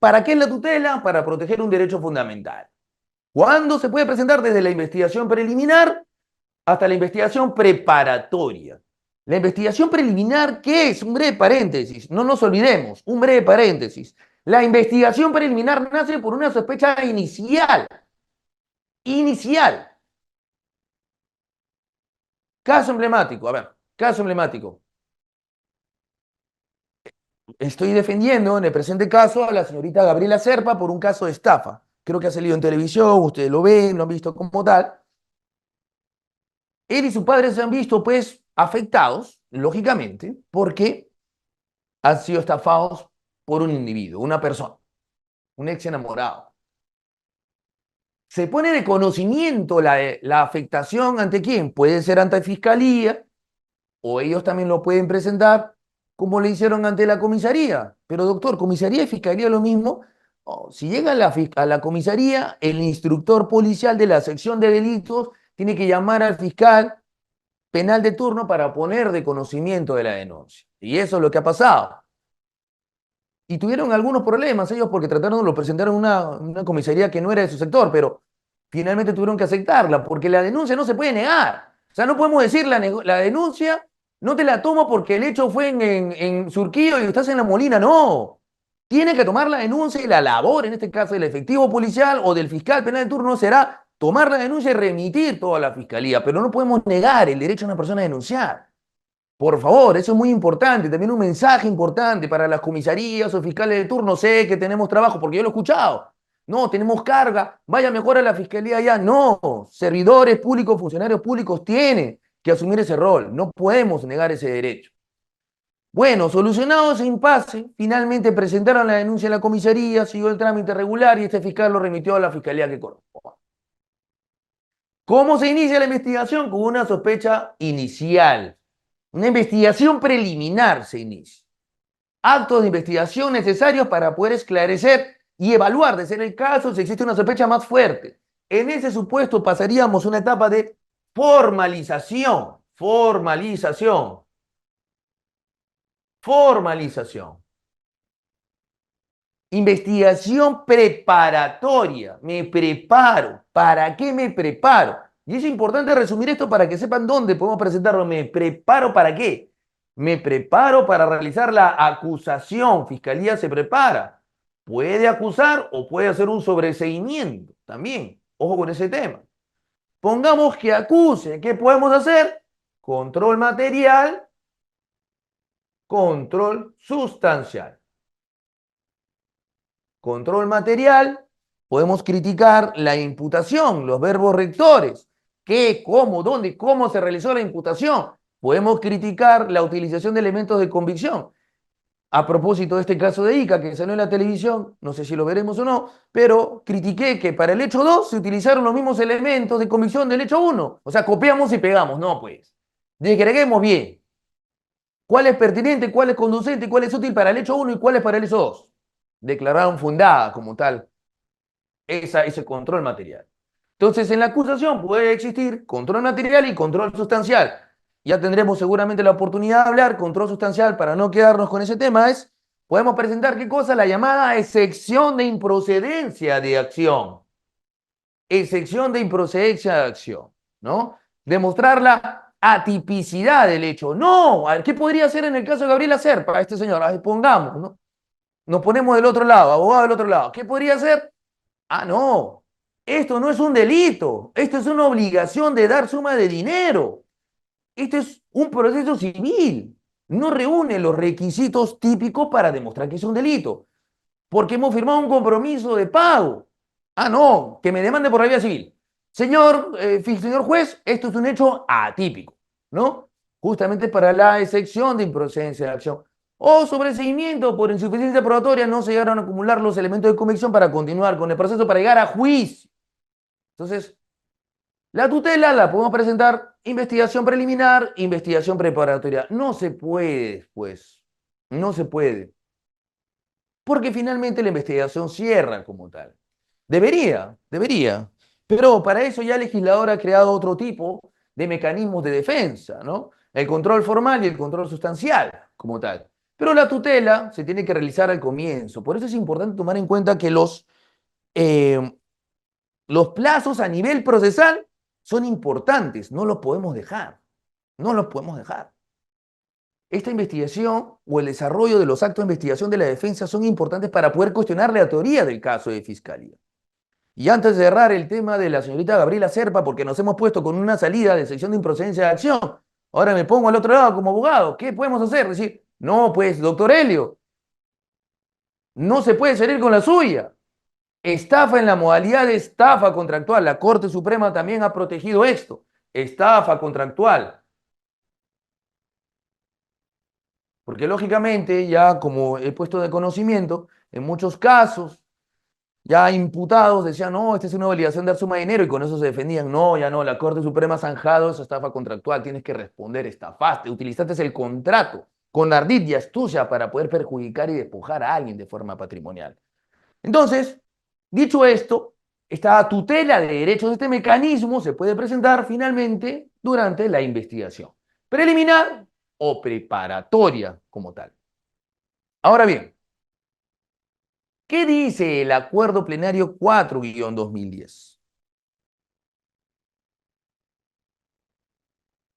¿Para qué es la tutela? Para proteger un derecho fundamental. ¿Cuándo se puede presentar? Desde la investigación preliminar hasta la investigación preparatoria. La investigación preliminar, ¿qué es? Un breve paréntesis, no nos olvidemos, un breve paréntesis. La investigación preliminar nace por una sospecha inicial. Inicial. Caso emblemático, a ver, caso emblemático. Estoy defendiendo en el presente caso a la señorita Gabriela Serpa por un caso de estafa. Creo que ha salido en televisión, ustedes lo ven, lo han visto como tal. Él y su padre se han visto, pues, afectados, lógicamente, porque han sido estafados por un individuo, una persona, un ex enamorado. Se pone de conocimiento la afectación ante quién. Puede ser ante fiscalía o ellos también lo pueden presentar como le hicieron ante la comisaría. Pero doctor, comisaría y fiscalía lo mismo. Oh, si llega a la comisaría, el instructor policial de la sección de delitos tiene que llamar al fiscal penal de turno para poner de conocimiento de la denuncia. Y eso es lo que ha pasado. Y tuvieron algunos problemas ellos porque trataron, lo presentaron en una comisaría que no era de su sector, pero finalmente tuvieron que aceptarla porque la denuncia no se puede negar. O sea, no podemos decir la denuncia, no te la tomo porque el hecho fue en Surquillo y estás en La Molina. No. Tiene que tomar la denuncia y la labor, en este caso del efectivo policial o del fiscal penal de turno, será tomar la denuncia y remitir toda a la fiscalía. Pero no podemos negar el derecho de una persona a denunciar. Por favor, eso es muy importante. También un mensaje importante para las comisarías o fiscales de turno. Sé que tenemos trabajo, porque yo lo he escuchado. No, tenemos carga. Vaya mejor a la fiscalía ya. No, servidores públicos, funcionarios públicos tienen que asumir ese rol. No podemos negar ese derecho. Bueno, solucionado ese impasse, finalmente presentaron la denuncia en la comisaría, siguió el trámite regular y este fiscal lo remitió a la fiscalía que corresponde. ¿Cómo se inicia la investigación? Con una sospecha inicial. Una investigación preliminar se inicia. Actos de investigación necesarios para poder esclarecer y evaluar, de ser el caso, si existe una sospecha más fuerte. En ese supuesto pasaríamos una etapa de formalización, formalización, formalización. Investigación preparatoria. Me preparo. ¿Para qué me preparo? Y es importante resumir esto para que sepan dónde podemos presentarlo. ¿Me preparo para qué? Me preparo para realizar la acusación. Fiscalía se prepara. Puede acusar o puede hacer un sobreseimiento también. Ojo con ese tema. Pongamos que acuse. ¿Qué podemos hacer? Control material, control sustancial. Control material, podemos criticar la imputación, los verbos rectores, qué, cómo, dónde, cómo se realizó la imputación. Podemos criticar la utilización de elementos de convicción. A propósito de este caso de Ica que salió en la televisión, no sé si lo veremos o no, pero critiqué que para el hecho 2 se utilizaron los mismos elementos de convicción del hecho 1. O sea, copiamos y pegamos. No, pues. Desagreguemos bien. ¿Cuál es pertinente, cuál es conducente, cuál es útil para el hecho 1 y cuál es para el hecho 2? Declararon fundada como tal ese control material. Entonces, en la acusación puede existir control material y control sustancial. Ya tendremos seguramente la oportunidad de hablar control sustancial para no quedarnos con ese tema. Podemos presentar qué cosa, la llamada excepción de improcedencia de acción. Excepción de improcedencia de acción, ¿no? Demostrar la atipicidad del hecho. No, a ver, ¿qué podría hacer en el caso de Gabriela Serpa, este señor? A ver, pongamos, ¿no? Nos ponemos del otro lado, abogado del otro lado. ¿Qué podría hacer? Ah, no, esto no es un delito, esto es una obligación de dar suma de dinero. Esto es un proceso civil. No reúne los requisitos típicos para demostrar que es un delito, porque hemos firmado un compromiso de pago. Ah, no, que me demande por la vía civil. Señor juez, esto es un hecho atípico, ¿no? Justamente para la excepción de improcedencia de acción. O sobreseimiento por insuficiencia probatoria, no se llegaron a acumular los elementos de convicción para continuar con el proceso para llegar a juicio. Entonces, la tutela la podemos presentar investigación preliminar, investigación preparatoria. No se puede, pues, no se puede. Porque finalmente la investigación cierra como tal. Debería. Pero para eso ya el legislador ha creado otro tipo de mecanismos de defensa, ¿no? El control formal y el control sustancial como tal. Pero la tutela se tiene que realizar al comienzo. Por eso es importante tomar en cuenta que los plazos a nivel procesal son importantes, no los podemos dejar, no los podemos dejar. Esta investigación o el desarrollo de los actos de investigación de la defensa son importantes para poder cuestionar la teoría del caso de fiscalía. Y antes de cerrar el tema de la señorita Gabriela Serpa, porque nos hemos puesto con una salida de sección de improcedencia de acción, ahora me pongo al otro lado como abogado, ¿qué podemos hacer? Decir, no, pues, doctor Helio, no se puede salir con la suya. Estafa en la modalidad de estafa contractual. La Corte Suprema también ha protegido esto. Estafa contractual. Porque lógicamente, ya como he puesto de conocimiento, en muchos casos, ya imputados decían, no, esta es una obligación de dar suma de dinero y con eso se defendían. No, ya no, la Corte Suprema ha zanjado esa estafa contractual. Tienes que responder, estafaste, utilizaste el contrato con ardid y astucia para poder perjudicar y despojar a alguien de forma patrimonial. Entonces, dicho esto, esta tutela de derechos de este mecanismo se puede presentar finalmente durante la investigación preliminar o preparatoria como tal. Ahora bien, ¿qué dice el Acuerdo Plenario 4-2010?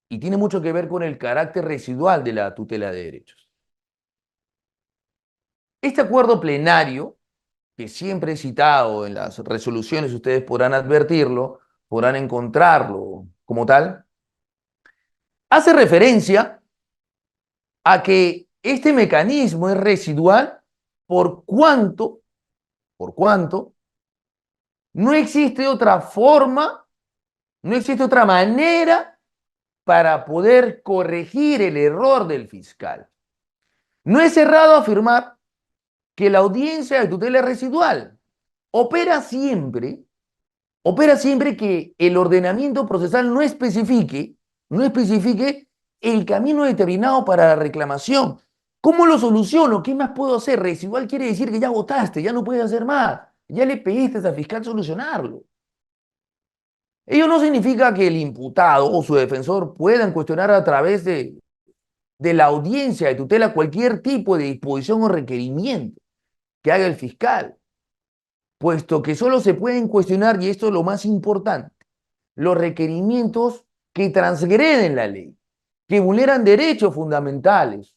Y tiene mucho que ver con el carácter residual de la tutela de derechos. Este acuerdo plenario, que siempre he citado en las resoluciones, ustedes podrán advertirlo, podrán encontrarlo como tal, hace referencia a que este mecanismo es residual por cuanto no existe otra forma, no existe otra manera para poder corregir el error del fiscal. No es errado afirmar que la audiencia de tutela es residual. Opera siempre que el ordenamiento procesal no especifique el camino determinado para la reclamación. ¿Cómo lo soluciono? ¿Qué más puedo hacer? Residual quiere decir que ya votaste, ya no puedes hacer más. Ya le pediste al fiscal solucionarlo. Ello no significa que el imputado o su defensor puedan cuestionar a través de la audiencia de tutela cualquier tipo de disposición o requerimiento que haga el fiscal, puesto que solo se pueden cuestionar, y esto es lo más importante, los requerimientos que transgreden la ley, que vulneran derechos fundamentales.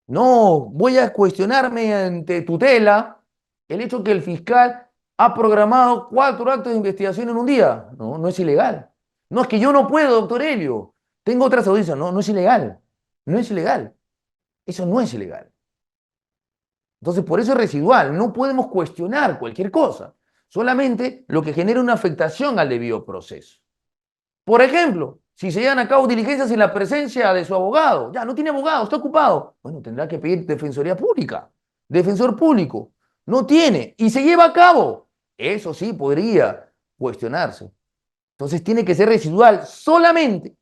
No voy a cuestionarme ante tutela el hecho que el fiscal ha programado 4 actos de investigación en un día. No, no es ilegal. No, es que yo no puedo, doctor Helio. Tengo otras audiencias. No, no es ilegal. No es ilegal. Eso no es ilegal. Entonces, por eso es residual. No podemos cuestionar cualquier cosa. Solamente lo que genera una afectación al debido proceso. Por ejemplo, si se llevan a cabo diligencias en la presencia de su abogado, ya no tiene abogado, está ocupado, bueno, tendrá que pedir defensoría pública, defensor público, no tiene, y se lleva a cabo, eso sí podría cuestionarse. Entonces tiene que ser residual solamente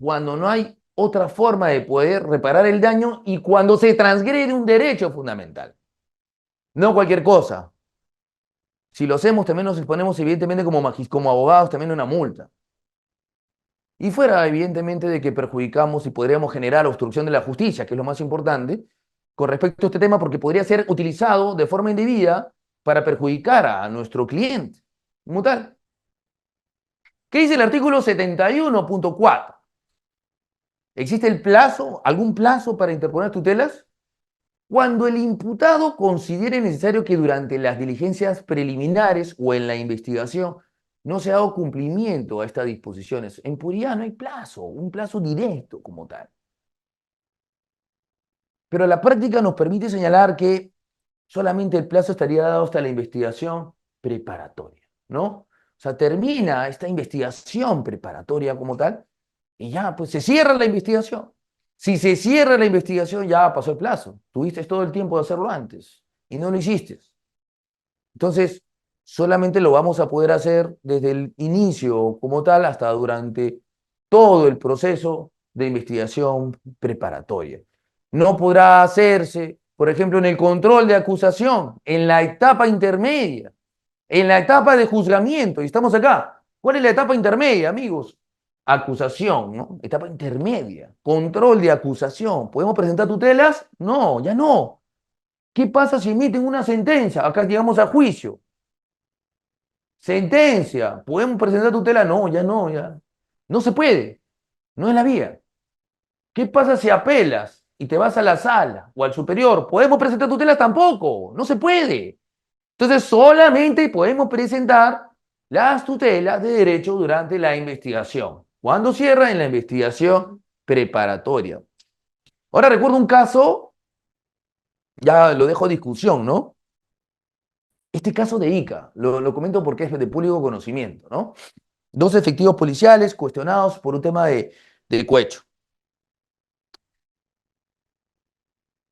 cuando no hay otra forma de poder reparar el daño y cuando se transgrede un derecho fundamental. No cualquier cosa. Si lo hacemos, también nos exponemos, evidentemente, como abogados, también a una multa. Y fuera, evidentemente, de que perjudicamos y podríamos generar obstrucción de la justicia, que es lo más importante, con respecto a este tema, porque podría ser utilizado de forma indebida para perjudicar a nuestro cliente, como tal. ¿Qué dice el artículo 71.4? ¿Existe algún plazo para interponer tutelas? Cuando el imputado considere necesario que durante las diligencias preliminares o en la investigación no se ha dado cumplimiento a estas disposiciones. En puridad no hay plazo, un plazo directo como tal. Pero la práctica nos permite señalar que solamente el plazo estaría dado hasta la investigación preparatoria, ¿no? O sea, termina esta investigación preparatoria como tal y ya, pues se cierra la investigación. Si se cierra la investigación, ya pasó el plazo. Tuviste todo el tiempo de hacerlo antes y no lo hiciste. Entonces, solamente lo vamos a poder hacer desde el inicio como tal hasta durante todo el proceso de investigación preparatoria. No podrá hacerse, por ejemplo, en el control de acusación, en la etapa intermedia, en la etapa de juzgamiento. Y estamos acá. ¿Cuál es la etapa intermedia, amigos? acusación, ¿no? Etapa intermedia, control de acusación. ¿Podemos presentar tutelas? No, ya no. ¿Qué pasa si emiten una sentencia? Acá llegamos a juicio. Sentencia. ¿Podemos presentar tutela? No, ya no, ya. No se puede. No es la vía. ¿Qué pasa si apelas y te vas a la sala o al superior? ¿Podemos presentar tutelas? Tampoco. No se puede. Entonces, solamente podemos presentar las tutelas de derecho durante la investigación. ¿Cuándo cierra? En la investigación preparatoria. Ahora recuerdo un caso, ya lo dejo a discusión, ¿no? Este caso de Ica, lo comento porque es de público conocimiento, ¿no? Dos efectivos policiales cuestionados por un tema de cohecho.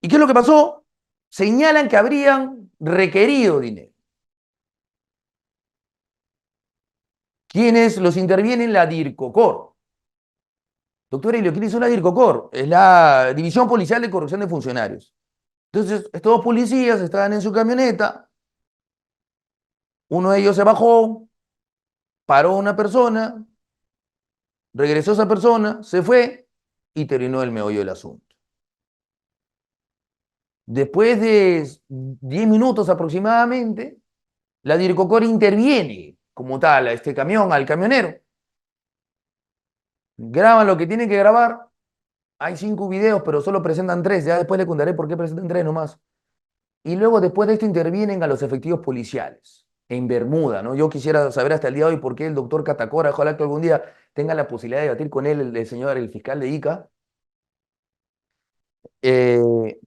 ¿Y qué es lo que pasó? Señalan que habrían requerido dinero. ¿Quiénes los intervienen? La DIRCOCOR. Doctor Helio, ¿quién hizo la DIRCOCOR? Es la División Policial de Corrupción de Funcionarios. Entonces, estos dos policías estaban en su camioneta, uno de ellos se bajó, paró a una persona, regresó esa persona, se fue y terminó el meollo del asunto. Después de 10 minutos aproximadamente, la DIRCOCOR interviene como tal a este camión, al camionero. Graban lo que tienen que grabar. Hay 5 videos, pero solo presentan 3. Ya después le contaré por qué presentan 3 nomás. Y luego, después de esto, intervienen a los efectivos policiales en Bermuda, ¿no? Yo quisiera saber hasta el día de hoy por qué el doctor Catacora, ojalá que algún día tenga la posibilidad de debatir con él, el señor, el fiscal de Ica,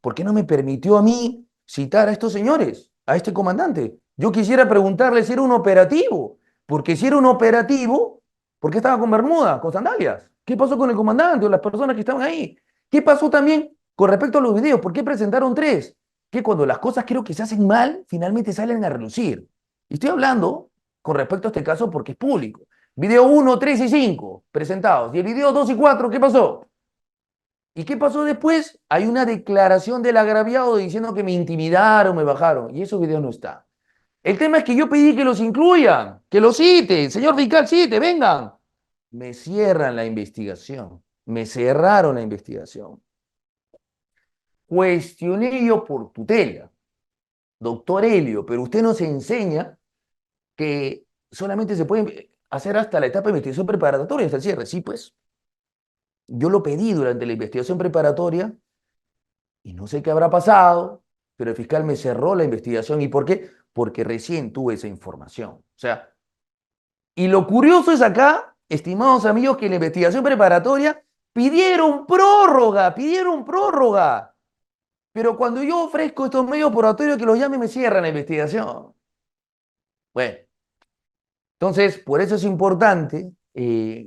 ¿por qué no me permitió a mí citar a estos señores, a este comandante? Yo quisiera preguntarle si era un operativo, porque si era un operativo, ¿por qué estaba con Bermuda, con sandalias? ¿Qué pasó con el comandante o las personas que estaban ahí? ¿Qué pasó también con respecto a los videos? ¿Por qué presentaron 3? Que cuando las cosas creo que se hacen mal, finalmente salen a relucir. Y estoy hablando con respecto a este caso porque es público. Video 1, 3 y 5 presentados. Y el video 2 y 4, ¿qué pasó? ¿Y qué pasó después? Hay una declaración del agraviado diciendo que me intimidaron, me bajaron. Y esos videos no están. El tema es que yo pedí que los incluyan, que los cite. Señor fiscal, cite, vengan. Me cierran la investigación. Me cerraron la investigación. Cuestioné yo por tutela. Doctor Helio, pero usted nos enseña que solamente se puede hacer hasta la etapa de investigación preparatoria, hasta el cierre. Sí, pues. Yo lo pedí durante la investigación preparatoria y no sé qué habrá pasado, pero el fiscal me cerró la investigación. ¿Y por qué? Porque recién tuve esa información. O sea, y lo curioso es acá, estimados amigos, que en la investigación preparatoria pidieron prórroga, pidieron prórroga. Pero cuando yo ofrezco estos medios probatorios que los llame, me cierran la investigación. Bueno, entonces, por eso es importante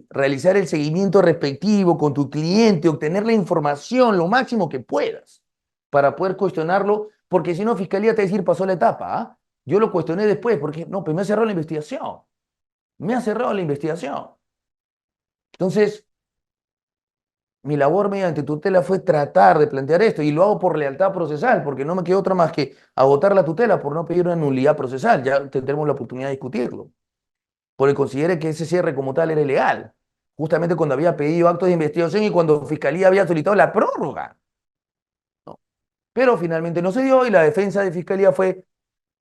realizar el seguimiento respectivo con tu cliente, obtener la información lo máximo que puedas para poder cuestionarlo, porque si no, Fiscalía te va a decir, pasó la etapa. ¿Ah? Yo lo cuestioné después, porque no, pues me ha cerrado la investigación. Me ha cerrado la investigación. Entonces, mi labor mediante tutela fue tratar de plantear esto, y lo hago por lealtad procesal, porque no me quedó otra más que agotar la tutela por no pedir una nulidad procesal. Ya tendremos la oportunidad de discutirlo. Porque consideré que ese cierre como tal era ilegal, justamente cuando había pedido actos de investigación y cuando Fiscalía había solicitado la prórroga, ¿no? Pero finalmente no se dio y la defensa de Fiscalía fue,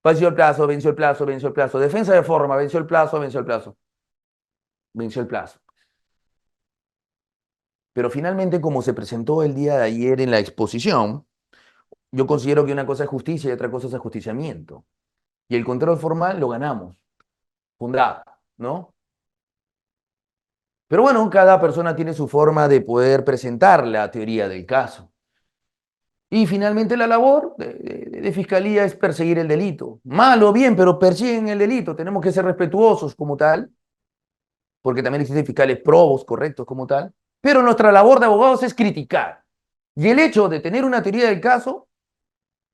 venció el plazo, venció el plazo, venció el plazo. Defensa de forma, venció el plazo, venció el plazo, venció el plazo. Pero finalmente, como se presentó el día de ayer en la exposición, yo considero que una cosa es justicia y otra cosa es ajusticiamiento. Y el control formal lo ganamos, fundado, ¿no? Pero bueno, cada persona tiene su forma de poder presentar la teoría del caso. Y finalmente la labor de Fiscalía es perseguir el delito. Mal o bien, pero persiguen el delito. Tenemos que ser respetuosos como tal, porque también existen fiscales probos, correctos como tal. Pero nuestra labor de abogados es criticar. Y el hecho de tener una teoría del caso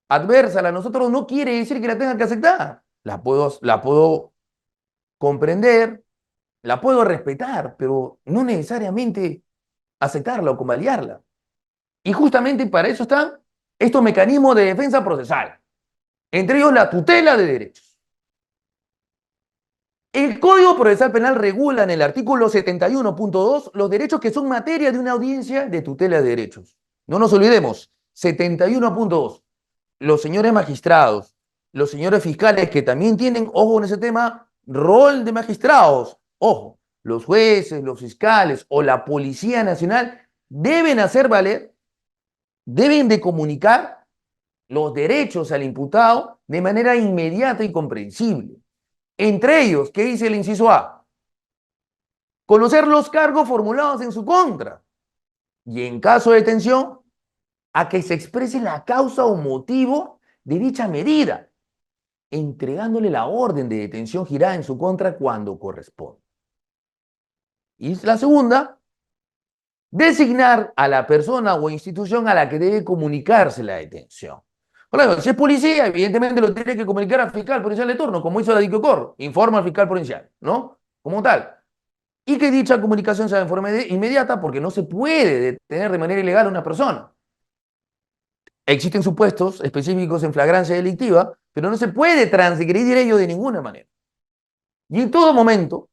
adversa a nosotros no quiere decir que la tengan que aceptar. La puedo comprender, la puedo respetar, pero no necesariamente aceptarla o convalidarla. Y justamente para eso están estos mecanismos de defensa procesal, entre ellos la tutela de derechos. El Código Procesal Penal regula en el artículo 71.2 los derechos que son materia de una audiencia de tutela de derechos. No nos olvidemos, 71.2. Los señores magistrados, los señores fiscales que también tienen, ojo en ese tema, rol de magistrados, ojo, los jueces, los fiscales o la Policía Nacional deben hacer valer, deben de comunicar los derechos al imputado de manera inmediata y comprensible. Entre ellos, ¿qué dice el inciso A? Conocer los cargos formulados en su contra y, en caso de detención, a que se exprese la causa o motivo de dicha medida, entregándole la orden de detención girada en su contra cuando corresponde. Y la segunda, designar a la persona o institución a la que debe comunicarse la detención. Por ejemplo, si es policía, evidentemente lo tiene que comunicar al fiscal policial de turno, como hizo la DICOCOR, informa al fiscal policial, ¿no? Como tal. Y que dicha comunicación sea de forma inmediata porque no se puede detener de manera ilegal a una persona. Existen supuestos específicos en flagrancia delictiva, pero no se puede transgredir ello de ninguna manera. Y en todo momento,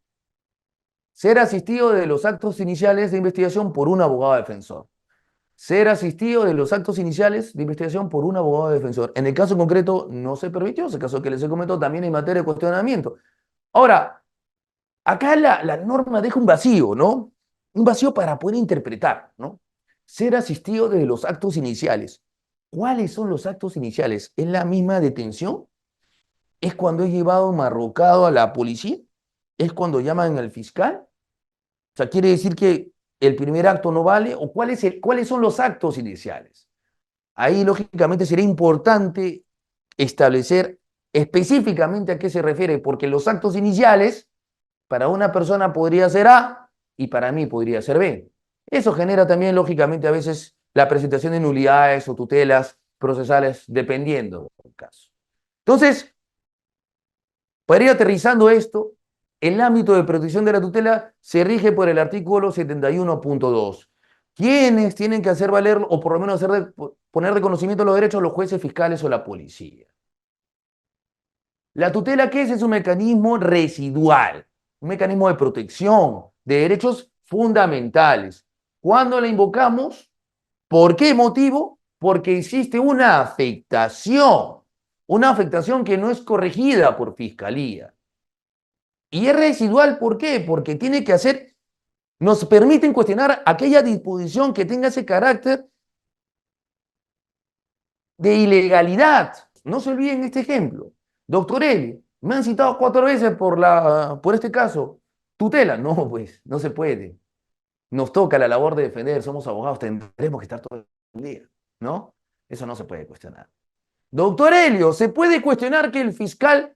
ser asistido de los actos iniciales de investigación por un abogado defensor. Ser asistido de los actos iniciales de investigación por un abogado defensor. En el caso concreto no se permitió, ese caso que les he comentado también en materia de cuestionamiento. Ahora, acá la norma deja un vacío, ¿no? Un vacío para poder interpretar, ¿no? Ser asistido desde los actos iniciales. ¿Cuáles son los actos iniciales? ¿Es la misma detención? ¿Es cuando es llevado marrocado a la policía? ¿Es cuando llaman al fiscal? O sea, ¿quiere decir que el primer acto no vale? ¿O cuáles son los actos iniciales? Ahí, lógicamente, sería importante establecer específicamente a qué se refiere, porque los actos iniciales para una persona podría ser A y para mí podría ser B. Eso genera también, lógicamente, a veces la presentación de nulidades o tutelas procesales, dependiendo del caso. Entonces, para ir aterrizando esto, el ámbito de protección de la tutela se rige por el artículo 71.2. ¿Quiénes tienen que hacer valer o por lo menos poner de conocimiento los derechos? Los jueces, fiscales o la policía. La tutela, ¿qué es? Es un mecanismo residual, un mecanismo de protección de derechos fundamentales. ¿Cuándo la invocamos? ¿Por qué motivo? Porque existe una afectación que no es corregida por fiscalía. Y es residual, ¿por qué? Porque tiene que hacer, nos permiten cuestionar aquella disposición que tenga ese carácter de ilegalidad. No se olviden este ejemplo. Doctor Eli, me han citado 4 veces por este caso. Tutela. No, pues, no se puede. Nos toca la labor de defender, somos abogados, tendremos que estar todo el día, ¿no? Eso no se puede cuestionar. Doctor Helio, ¿se puede cuestionar que el fiscal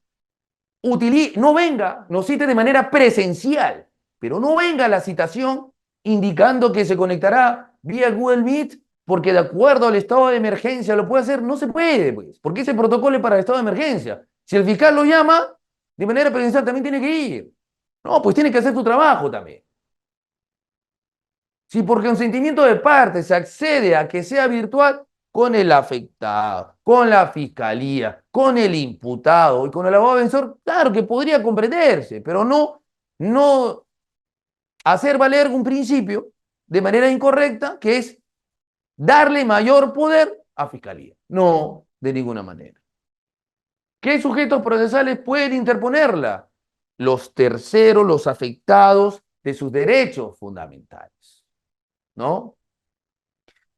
no venga, nos cite de manera presencial, pero no venga la citación indicando que se conectará vía Google Meet porque de acuerdo al estado de emergencia lo puede hacer? No se puede, pues, porque ese protocolo es para el estado de emergencia. Si el fiscal lo llama, de manera presencial también tiene que ir. No, pues tiene que hacer su trabajo también. Si por consentimiento de parte se accede a que sea virtual, con el afectado, con la fiscalía, con el imputado y con el abogado defensor, claro que podría comprenderse, pero no hacer valer un principio de manera incorrecta, que es darle mayor poder a fiscalía. No, de ninguna manera. ¿Qué sujetos procesales pueden interponerla? Los terceros, los afectados de sus derechos fundamentales, ¿no?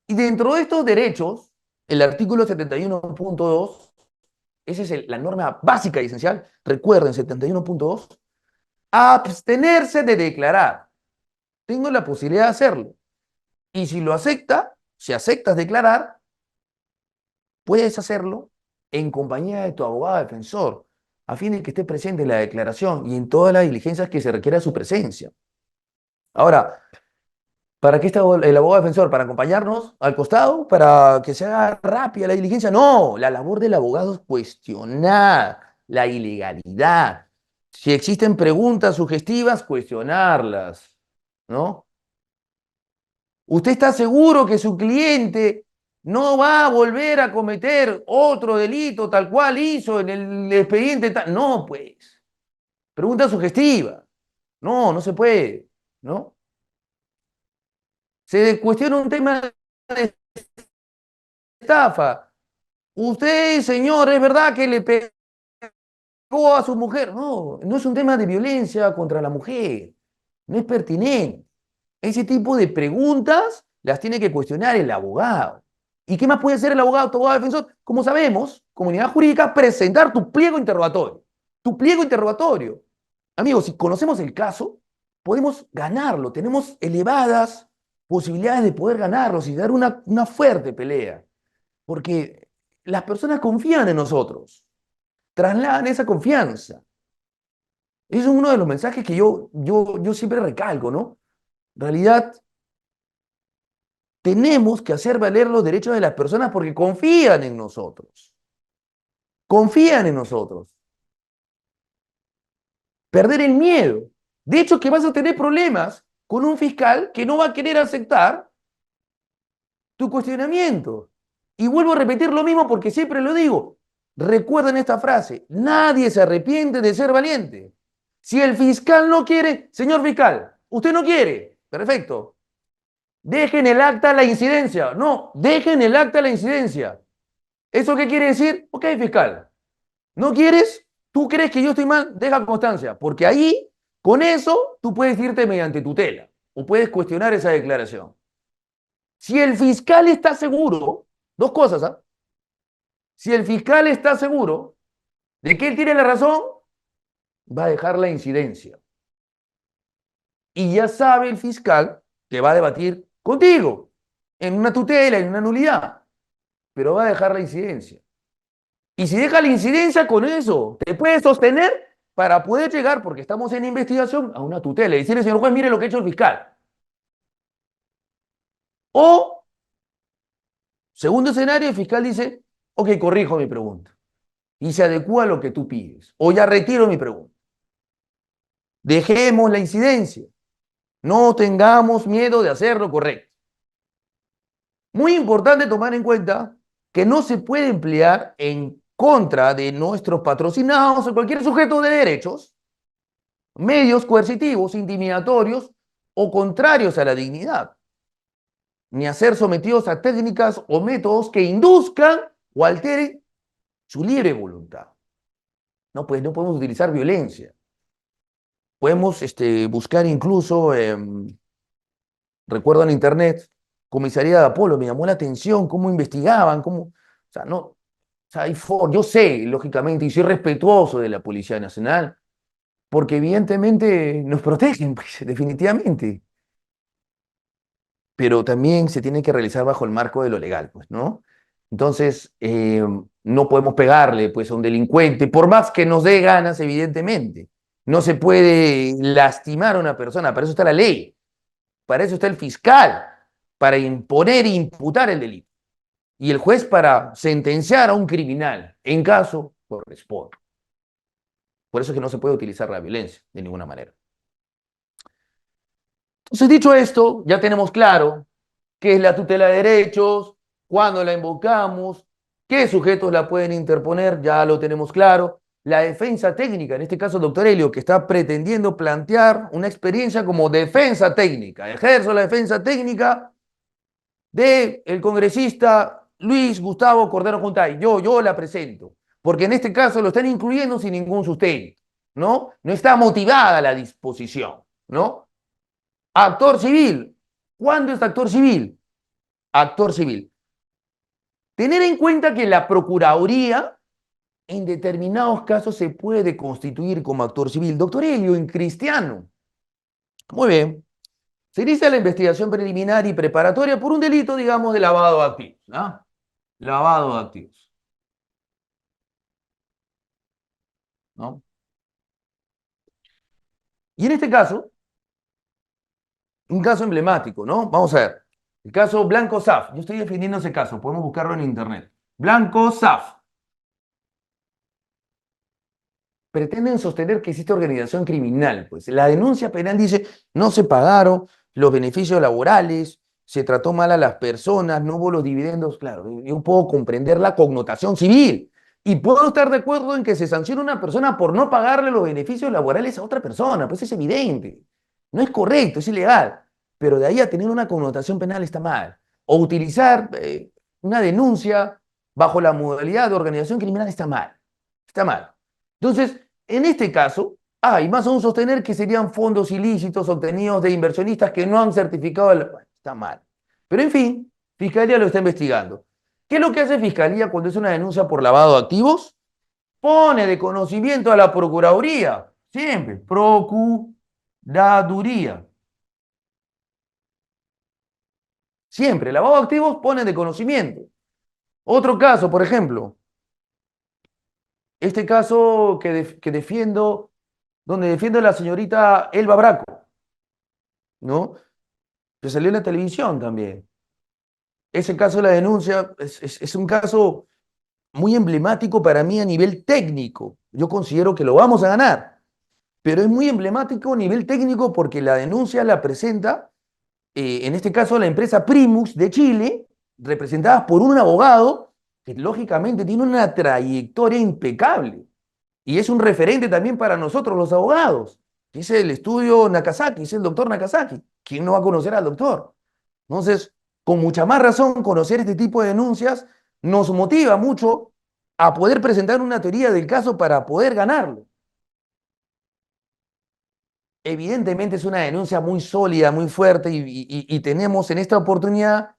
Y dentro de estos derechos, el artículo 71.2, esa es la norma básica y esencial, recuerden, 71.2, abstenerse de declarar. Tengo la posibilidad de hacerlo. Y si lo acepta, si aceptas declarar, puedes hacerlo en compañía de tu abogado defensor, a fin de que esté presente en la declaración y en todas las diligencias que se requiera su presencia. Ahora, ¿para qué está el abogado defensor? ¿Para acompañarnos al costado? ¿Para que se haga rápida la diligencia? No, la labor del abogado es cuestionar la ilegalidad. Si existen preguntas sugestivas, cuestionarlas, ¿no? ¿Usted está seguro que su cliente no va a volver a cometer otro delito tal cual hizo en el expediente? No, pues. Pregunta sugestiva. No, no se puede, ¿no? Se cuestiona un tema de estafa. Usted, señor, ¿es verdad que le pegó a su mujer? No, no es un tema de violencia contra la mujer. No es pertinente. Ese tipo de preguntas las tiene que cuestionar el abogado. ¿Y qué más puede hacer el abogado, tu abogado defensor? Como sabemos, comunidad jurídica, presentar tu pliego interrogatorio. Tu pliego interrogatorio. Amigos, si conocemos el caso, podemos ganarlo. Tenemos elevadas posibilidades de poder ganarlo y dar una fuerte pelea. Porque las personas confían en nosotros. Trasladan esa confianza. Eso es uno de los mensajes que yo siempre recalco, ¿no? En realidad, tenemos que hacer valer los derechos de las personas porque confían en nosotros. Confían en nosotros. Perder el miedo. De hecho, que vas a tener problemas con un fiscal que no va a querer aceptar tu cuestionamiento. Y vuelvo a repetir lo mismo porque siempre lo digo. Recuerden esta frase, nadie se arrepiente de ser valiente. Si el fiscal no quiere, señor fiscal, usted no quiere, perfecto. Dejen el acta la incidencia. No, dejen el acta la incidencia. ¿Eso qué quiere decir? Ok, fiscal. ¿No quieres? ¿Tú crees que yo estoy mal? Deja constancia. Porque ahí, con eso, tú puedes irte mediante tutela o puedes cuestionar esa declaración. Si el fiscal está seguro, dos cosas, ¿ah? Si el fiscal está seguro de que él tiene la razón, va a dejar la incidencia. Y ya sabe el fiscal que va a debatir contigo en una tutela, en una nulidad, pero va a dejar la incidencia. Y si deja la incidencia con eso, te puede sostener para poder llegar, porque estamos en investigación, a una tutela y decirle, señor juez, mire lo que ha hecho el fiscal. O, segundo escenario, el fiscal dice, ok, corrijo mi pregunta. Y se adecúa a lo que tú pides. O ya retiro mi pregunta. Dejemos la incidencia. No tengamos miedo de hacer lo correcto. Muy importante tomar en cuenta que no se puede emplear en contra de nuestros patrocinados o cualquier sujeto de derechos medios coercitivos, intimidatorios o contrarios a la dignidad, ni a ser sometidos a técnicas o métodos que induzcan o alteren su libre voluntad. No, pues no podemos utilizar violencia. Podemos buscar incluso, recuerdo en internet, comisaría de Apolo, me llamó la atención cómo investigaban, cómo, o sea, no, o sea, yo sé, lógicamente, y soy respetuoso de la Policía Nacional, porque evidentemente nos protegen, pues, definitivamente. Pero también se tiene que realizar bajo el marco de lo legal, pues, ¿no? Entonces, no podemos pegarle, pues, a un delincuente, por más que nos dé ganas, evidentemente. No se puede lastimar a una persona, para eso está la ley, para eso está el fiscal, para imponer e imputar el delito, y el juez para sentenciar a un criminal, en caso corresponda. Por eso es que no se puede utilizar la violencia de ninguna manera. Entonces, dicho esto, ya tenemos claro qué es la tutela de derechos, cuándo la invocamos, qué sujetos la pueden interponer, ya lo tenemos claro. La defensa técnica, en este caso, doctor Helio, que está pretendiendo plantear una experiencia como defensa técnica. Ejerzo la defensa técnica del congresista Luis Gustavo Cordero Juntay. Yo la presento, porque en este caso lo están incluyendo sin ningún sustento, ¿no? No está motivada la disposición, ¿no? Actor civil. ¿Cuándo es actor civil? Actor civil. Tener en cuenta que la Procuraduría en determinados casos se puede constituir como actor civil. Doctor Helio, en Cristiano. Muy bien. Se inicia la investigación preliminar y preparatoria por un delito, digamos, de lavado de activos, ¿no? Lavado de activos, ¿no? Y en este caso, un caso emblemático, ¿no? Vamos a ver. El caso Blanco Saf. Yo estoy defendiendo ese caso, podemos buscarlo en internet. Blanco Saf. Pretenden sostener que existe organización criminal. Pues la denuncia penal dice, no se pagaron los beneficios laborales, se trató mal a las personas, no hubo los dividendos. Claro, yo puedo comprender la connotación civil, Y puedo estar de acuerdo en que se sancione a una persona por no pagarle los beneficios laborales a otra persona, pues es evidente. No es correcto, es ilegal. Pero de ahí a tener una connotación penal está mal. O utilizar una denuncia bajo la modalidad de organización criminal está mal. Está mal. Entonces, en este caso, hay más aún sostener que serían fondos ilícitos obtenidos de inversionistas que no han certificado el... Bueno, está mal. Pero en fin, Fiscalía lo está investigando. ¿Qué es lo que hace Fiscalía cuando es una denuncia por lavado de activos? Pone de conocimiento a la Procuraduría. Siempre. Procuraduría. Siempre. Lavado de activos pone de conocimiento. Otro caso, por ejemplo, este caso que defiendo, donde defiende a la señorita Elba Braco, ¿no? Que salió en la televisión también. Ese caso de la denuncia es un caso muy emblemático para mí a nivel técnico. Yo considero que lo vamos a ganar, pero es muy emblemático a nivel técnico porque la denuncia la presenta, en este caso, la empresa Primus de Chile, representada por un abogado que lógicamente tiene una trayectoria impecable y es un referente también para nosotros los abogados, que es el estudio Nakazaki, es el doctor Nakazaki. ¿Quién no va a conocer al doctor? Entonces, con mucha más razón, conocer este tipo de denuncias nos motiva mucho a poder presentar una teoría del caso para poder ganarlo. Evidentemente es una denuncia muy sólida, muy fuerte y tenemos en esta oportunidad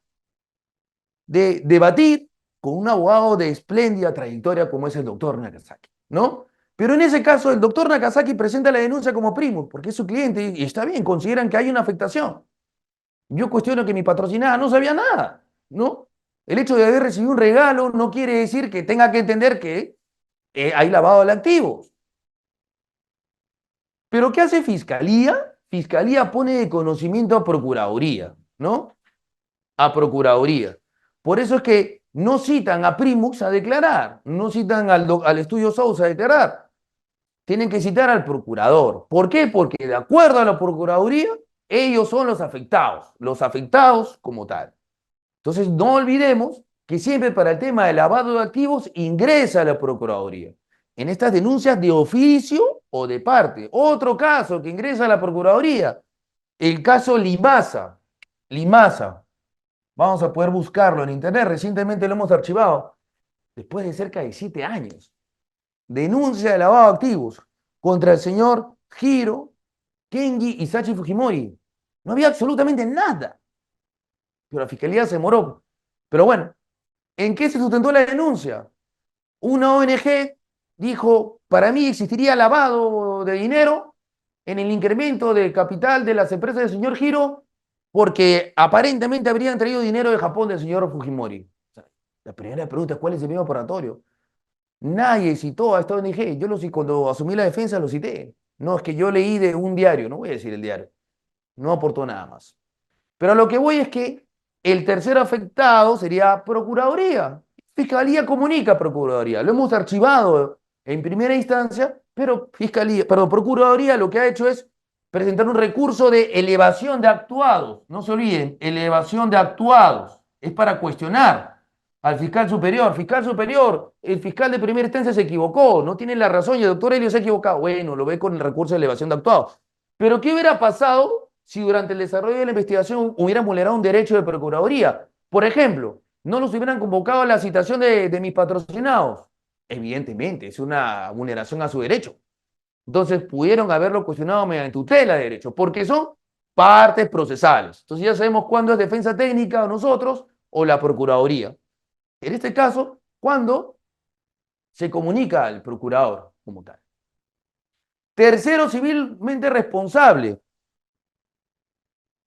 de debatir con un abogado de espléndida trayectoria como es el doctor Nakazaki, ¿no? Pero en ese caso el doctor Nakazaki presenta la denuncia como primo porque es su cliente y está bien, consideran que hay una afectación. Yo cuestiono que mi patrocinada no sabía nada, ¿no? El hecho de haber recibido un regalo no quiere decir que tenga que entender que hay lavado de activos. Pero ¿qué hace Fiscalía? Fiscalía pone de conocimiento a Procuraduría, ¿no? A Procuraduría. Por eso es que no citan a Primus a declarar, no citan al estudio Sousa a declarar. Tienen que citar al procurador. ¿Por qué? Porque de acuerdo a la Procuraduría, ellos son los afectados como tal. Entonces, no olvidemos que siempre para el tema de lavado de activos ingresa la Procuraduría. En estas denuncias de oficio o de parte. Otro caso que ingresa a la Procuraduría, el caso Limasa. Limasa. Vamos a poder buscarlo en internet. Recientemente lo hemos archivado. Después de cerca de 7 años. Denuncia de lavado de activos contra el señor Hiro, Kenji y Sachi Fujimori. No había absolutamente nada. Pero la fiscalía se demoró. Pero bueno, ¿en qué se sustentó la denuncia? Una ONG dijo, para mí existiría lavado de dinero en el incremento de capital de las empresas del señor Hiro porque aparentemente habrían traído dinero de Japón del señor Fujimori. O sea, la primera pregunta es, ¿cuál es el medio operatorio? Nadie citó a esta ONG. Yo cuando asumí la defensa lo cité. No, es que yo leí de un diario, no voy a decir el diario. No aportó nada más. Pero a lo que voy es que el tercer afectado sería Procuraduría. Fiscalía comunica a Procuraduría. Lo hemos archivado en primera instancia, pero Procuraduría lo que ha hecho es presentar un recurso de elevación de actuados. No se olviden, elevación de actuados. Es para cuestionar al fiscal superior. Fiscal superior, el fiscal de primera instancia se equivocó, no tiene la razón y el doctor Helio se ha equivocado. Bueno, lo ve con el recurso de elevación de actuados. Pero ¿qué hubiera pasado si durante el desarrollo de la investigación hubieran vulnerado un derecho de Procuraduría? Por ejemplo, no los hubieran convocado a la citación de mis patrocinados. Evidentemente, es una vulneración a su derecho. Entonces, pudieron haberlo cuestionado mediante tutela de derecho, porque son partes procesales. Entonces, ya sabemos cuándo es defensa técnica o nosotros o la Procuraduría. En este caso, cuando se comunica al procurador como tal. Tercero, civilmente responsable.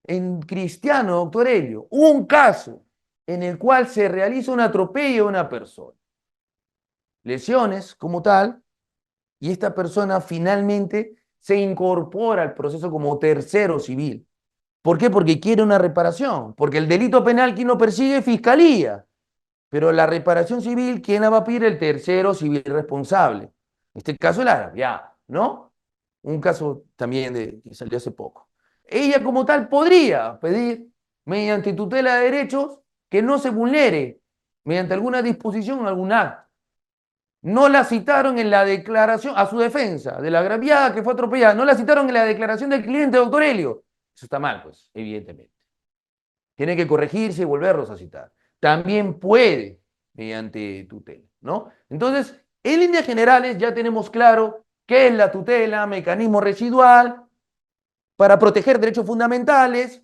En Cristiano, doctor Helio, un caso en el cual se realiza un atropello a una persona. Lesiones como tal, y esta persona finalmente se incorpora al proceso como tercero civil. ¿Por qué? Porque quiere una reparación. Porque el delito penal, ¿quién lo persigue? Fiscalía. Pero la reparación civil, ¿quién la va a pedir? El tercero civil responsable. En este caso, el agraviado, ¿no? Un caso también que salió hace poco. Ella como tal podría pedir, mediante tutela de derechos, que no se vulnere mediante alguna disposición o algún acto. no la citaron en la declaración, a su defensa, de la agraviada que fue atropellada, no la citaron en la declaración del cliente, doctor Helio. Eso está mal, pues, evidentemente. Tiene que corregirse y volverlos a citar. También puede, mediante tutela, ¿no? Entonces, en líneas generales ya tenemos claro qué es la tutela, mecanismo residual, para proteger derechos fundamentales.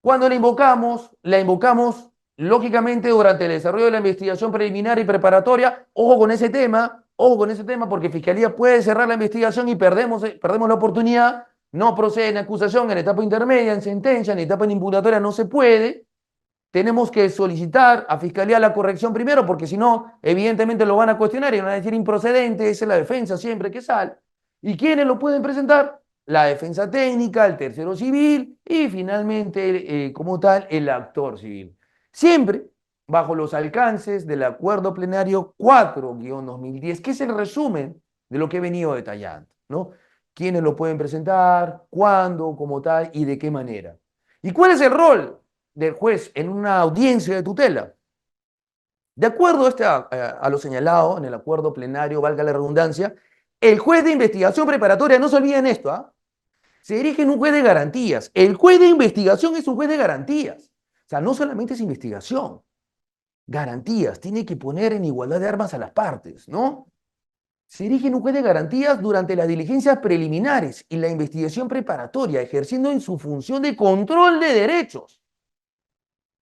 Cuando la invocamos lógicamente durante el desarrollo de la investigación preliminar y preparatoria. Ojo con ese tema, porque Fiscalía puede cerrar la investigación y perdemos la oportunidad. No procede en acusación en etapa intermedia, en sentencia, en etapa impugnatoria no se puede. Tenemos que solicitar a Fiscalía la corrección primero, porque si no, evidentemente lo van a cuestionar y van a decir improcedente, esa es la defensa siempre que sale. ¿Y quiénes lo pueden presentar? La defensa técnica, el tercero civil y finalmente, como tal, el actor civil. Siempre bajo los alcances del Acuerdo Plenario 4-2010, que es el resumen de lo que he venido detallando, ¿no? ¿Quiénes lo pueden presentar? ¿Cuándo? ¿Como tal? ¿Y de qué manera? ¿Y cuál es el rol del juez en una audiencia de tutela? De acuerdo a lo señalado en el acuerdo plenario, valga la redundancia, el juez de investigación preparatoria, no se olviden esto, ¿ah? Se dirige en un juez de garantías. El juez de investigación es un juez de garantías. O sea, no solamente es investigación, garantías, tiene que poner en igualdad de armas a las partes, ¿no? Se dirige en un juez de garantías durante las diligencias preliminares y la investigación preparatoria, ejerciendo en su función de control de derechos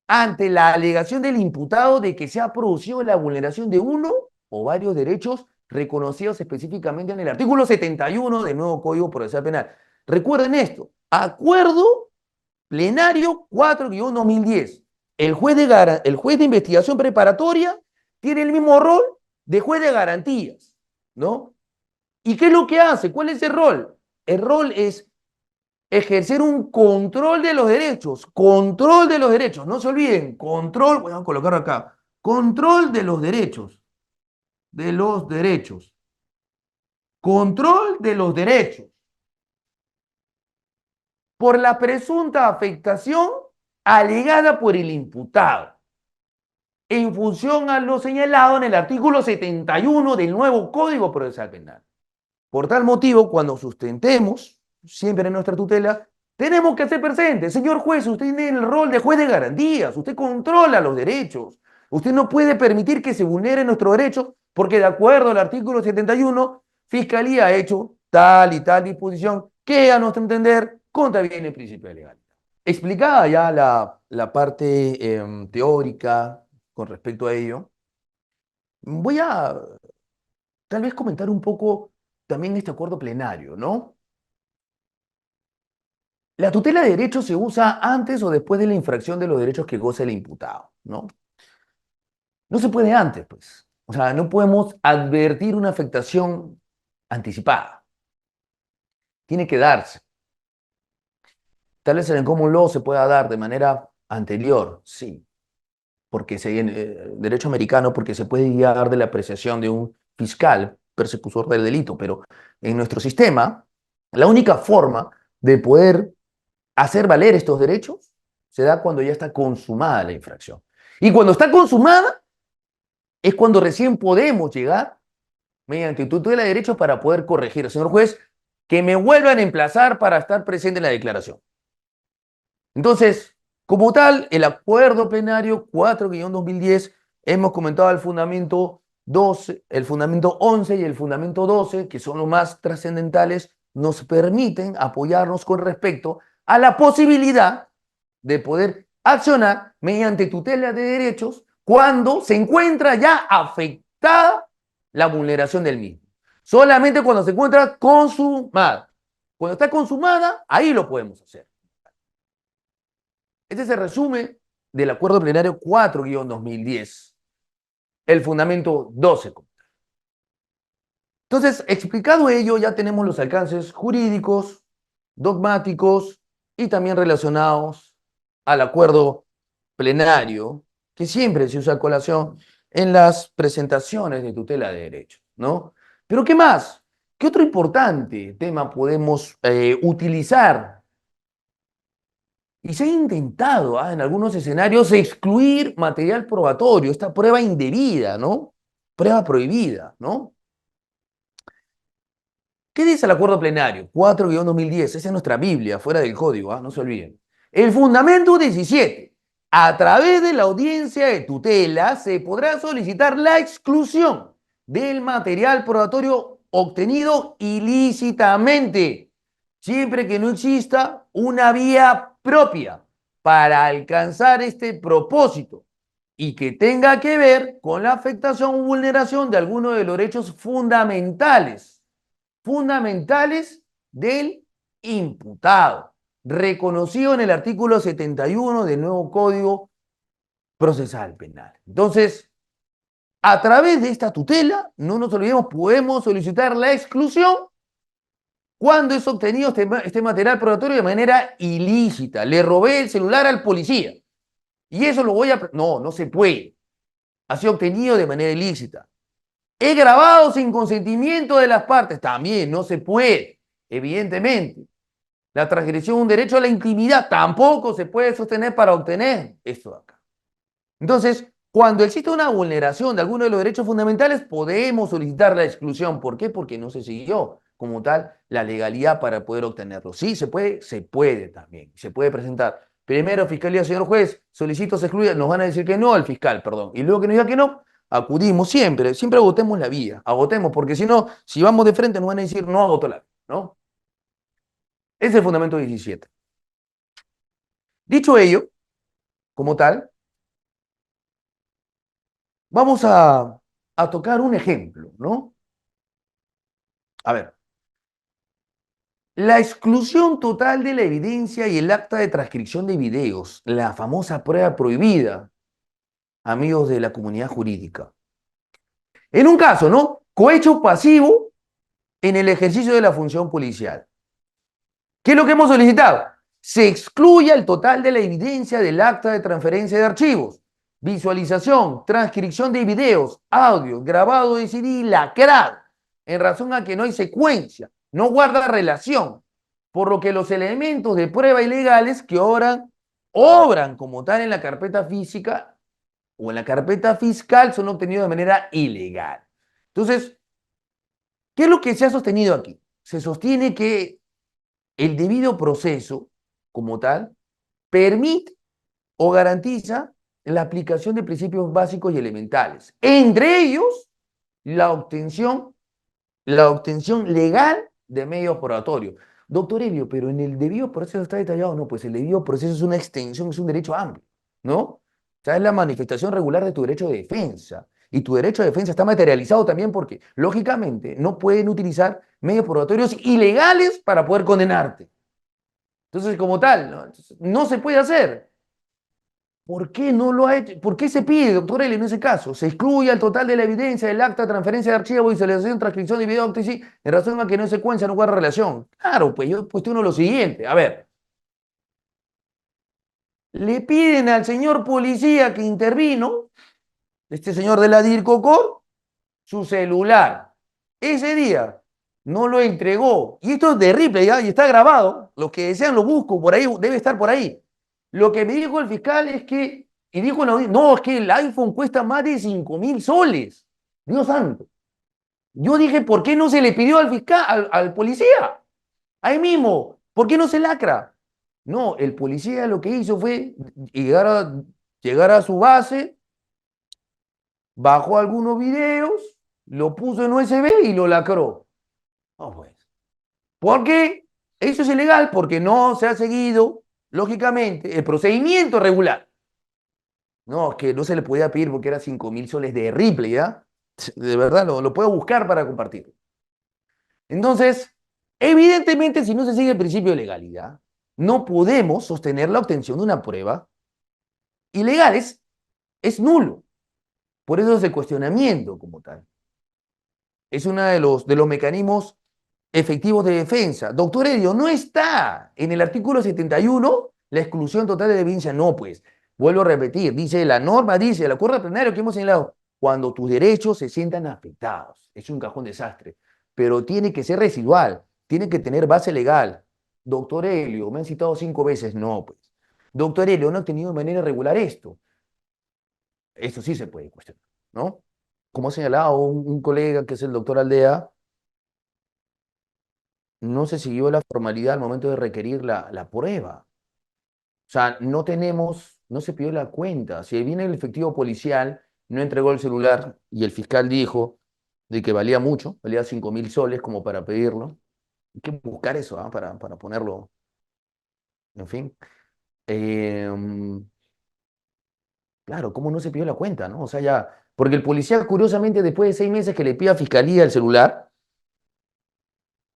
ante la alegación del imputado de que se ha producido la vulneración de uno o varios derechos reconocidos específicamente en el artículo 71 del nuevo Código Procesal Penal. Recuerden esto, acuerdo plenario 4-2010. El juez de investigación preparatoria tiene el mismo rol de juez de garantías, ¿no? ¿Y qué es lo que hace? ¿Cuál es el rol? El rol es ejercer un control de los derechos, no se olviden, control, voy a colocarlo acá, control de los derechos, control de los derechos, por la presunta afectación alegada por el imputado, en función a lo señalado en el artículo 71 del nuevo Código Procesal Penal. Por tal motivo, cuando sustentemos, siempre en nuestra tutela, tenemos que hacer presente, señor juez, usted tiene el rol de juez de garantías, usted controla los derechos, usted no puede permitir que se vulneren nuestros derechos, porque de acuerdo al artículo 71, Fiscalía ha hecho tal y tal disposición que a nuestro entender contraviene el principio de legalidad. Explicada ya la parte teórica con respecto a ello, voy a tal vez comentar un poco también este acuerdo plenario, ¿no? La tutela de derechos se usa antes o después de la infracción de los derechos que goza el imputado, ¿no? No se puede antes, pues. O sea, no podemos advertir una afectación anticipada. Tiene que darse. Tal vez en Common Law se pueda dar de manera anterior, sí, porque derecho americano, porque se puede guiar de la apreciación de un fiscal persecutor del delito, pero en nuestro sistema, la única forma de poder hacer valer estos derechos se da cuando ya está consumada la infracción. Y cuando está consumada es cuando recién podemos llegar mediante tutela de derechos para poder corregir. Señor juez, que me vuelvan a emplazar para estar presente en la declaración. Entonces, como tal, el acuerdo plenario 4-2010, hemos comentado el fundamento 12, el fundamento 11 y el fundamento 12, que son los más trascendentales, nos permiten apoyarnos con respecto a la posibilidad de poder accionar mediante tutela de derechos cuando se encuentra ya afectada la vulneración del mismo. Solamente cuando se encuentra consumada. Cuando está consumada, ahí lo podemos hacer. Este es el resumen del acuerdo plenario 4-2010, el fundamento 12. Entonces, explicado ello, ya tenemos los alcances jurídicos, dogmáticos y también relacionados al acuerdo plenario, que siempre se usa a colación en las presentaciones de tutela de derechos, ¿no? Pero ¿qué más? ¿Qué otro importante tema podemos utilizar? Y se ha intentado en algunos escenarios excluir material probatorio, esta prueba indebida, ¿no? prueba prohibida, ¿no? ¿Qué dice el acuerdo plenario? 4-2010, esa es nuestra Biblia, fuera del código, ¿ah? No se olviden. El fundamento 17. A través de la audiencia de tutela se podrá solicitar la exclusión del material probatorio obtenido ilícitamente, siempre que no exista una vía propia para alcanzar este propósito y que tenga que ver con la afectación o vulneración de alguno de los derechos fundamentales del imputado, reconocido en el artículo 71 del nuevo Código Procesal Penal. Entonces, a través de esta tutela, no nos olvidemos, podemos solicitar la exclusión cuando es obtenido este material probatorio de manera ilícita. Le robé el celular al policía y eso lo voy a... No, no se puede. Ha sido obtenido de manera ilícita. He grabado sin consentimiento de las partes. También no se puede, evidentemente. La transgresión de un derecho a la intimidad tampoco se puede sostener para obtener esto de acá. Entonces, cuando existe una vulneración de alguno de los derechos fundamentales, podemos solicitar la exclusión. ¿Por qué? Porque no se siguió como tal la legalidad para poder obtenerlo. Sí, se puede también, se puede presentar. Primero, fiscalía, señor juez, solicito se excluya, nos van a decir que no al fiscal, perdón. Y luego que nos diga que no, acudimos siempre, siempre agotemos la vía, agotemos, porque si no, si vamos de frente nos van a decir no agotó la vía, ¿no? Ese es el fundamento 17. Dicho ello, como tal, vamos a tocar un ejemplo, ¿no? A ver, la exclusión total de la evidencia y el acta de transcripción de videos, la famosa prueba prohibida, amigos de la comunidad jurídica. En un caso, ¿no? Cohecho pasivo en el ejercicio de la función policial. ¿Qué es lo que hemos solicitado? Se excluya el total de la evidencia del acta de transferencia de archivos, visualización, transcripción de videos, audio, grabado de CD, lacrado, en razón a que no hay secuencia, no guarda relación, por lo que los elementos de prueba ilegales que obran como tal en la carpeta física o en la carpeta fiscal son obtenidos de manera ilegal. Entonces, ¿qué es lo que se ha sostenido aquí? Se sostiene que el debido proceso, como tal, permite o garantiza la aplicación de principios básicos y elementales. Entre ellos, la obtención, la obtención legal de medios probatorios. Doctor Elio, pero en el debido proceso está detallado, no, pues el debido proceso es una extensión, es un derecho amplio, ¿no? O sea, es la manifestación regular de tu derecho de defensa. Y tu derecho de defensa está materializado también porque, lógicamente, no pueden utilizar medios probatorios ilegales para poder condenarte. Entonces, como tal, no se puede hacer. ¿Por qué no lo ha hecho? ¿Por qué se pide, doctor L, en ese caso? Se excluye el total de la evidencia del acta de transferencia de archivo, visualización, transcripción de video, sí, en razón a que no hay secuencia, no guarda relación. Claro, pues yo cuestiono lo siguiente. A ver, le piden al señor policía que intervino, este señor de la DIRCOCOR, su celular. Ese día no lo entregó. Y esto es de Ripley, ¿ya? Y está grabado. Los que desean lo busco, por ahí, debe estar por ahí. Lo que me dijo el fiscal es que, y dijo, no, es que el iPhone cuesta más de 5.000 soles. Dios santo. Yo dije, ¿por qué no se le pidió al fiscal, al policía? Ahí mismo, ¿por qué no se lacra? No, el policía lo que hizo fue llegar a su base, bajó algunos videos, lo puso en USB y lo lacró. No, pues. ¿Por qué? Eso es ilegal porque no se ha seguido, lógicamente, el procedimiento regular. No, es que no se le podía pedir porque era 5.000 soles de Ripley, ¿ya? De verdad, lo puedo buscar para compartir. Entonces, evidentemente, si no se sigue el principio de legalidad, no podemos sostener la obtención de una prueba ilegal, es nulo. Por eso es el cuestionamiento como tal. Es uno de los mecanismos efectivos de defensa. Doctor Elio, no está en el artículo 71 la exclusión total de evidencia. No, pues, vuelvo a repetir, dice la norma, dice el acuerdo plenario que hemos señalado, cuando tus derechos se sientan afectados. Es un cajón desastre, pero tiene que ser residual, tiene que tener base legal. Doctor Elio, me han citado 5 veces. No, pues. Doctor Elio, no ha tenido de manera regular esto. Eso sí se puede cuestionar, ¿no? como ha señalado un colega que es el doctor Aldea, no se siguió la formalidad al momento de requerir la prueba. O sea, no se pidió la cuenta. Si viene el efectivo policial, no entregó el celular y el fiscal dijo de que valía mucho, valía 5.000 soles como para pedirlo. Hay que buscar eso, ¿ah? Para ponerlo, en fin. Eh, claro, ¿cómo no se pidió la cuenta, no? O sea, ya, porque el policía, curiosamente, después de 6 meses que le pide a fiscalía el celular,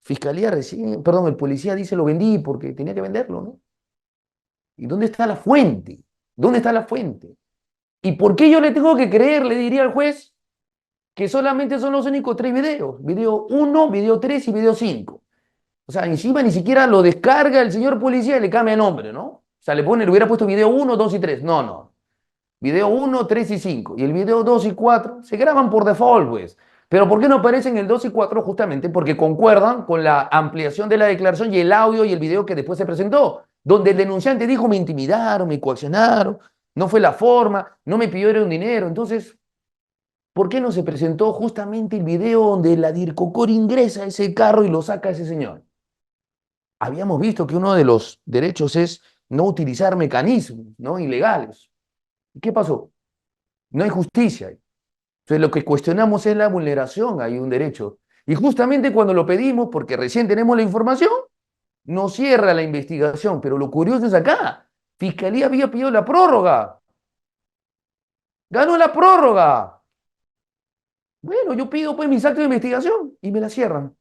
fiscalía recién, perdón, el policía dice lo vendí porque tenía que venderlo, ¿no? ¿Y dónde está la fuente? ¿Dónde está la fuente? ¿Y por qué yo le tengo que creer, le diría al juez, que solamente son los únicos 3 videos? Video uno, video 3 y video 5. O sea, encima ni siquiera lo descarga el señor policía y le cambia nombre, ¿no? O sea, le hubiera puesto video uno, 2 y 3. No, no. Video uno, 3 y 5. Y el video 2 y 4 se graban por default, pues. Pero ¿por qué no aparecen el 2 y 4? Justamente porque concuerdan con la ampliación de la declaración y el audio y el video que después se presentó, donde el denunciante dijo me intimidaron, me coaccionaron, no fue la forma, no me pidieron dinero. Entonces, ¿por qué no se presentó justamente el video donde la DIRCOCOR ingresa a ese carro y lo saca a ese señor? Habíamos visto que uno de los derechos es no utilizar mecanismos, ¿no? Ilegales. ¿Y qué pasó? No hay justicia. Entonces lo que cuestionamos es la vulneración, hay un derecho. Y justamente cuando lo pedimos, porque recién tenemos la información, nos cierra la investigación. Pero lo curioso es acá. Fiscalía había pedido la prórroga. Ganó la prórroga. Bueno, yo pido pues mis actos de investigación y me la cierran,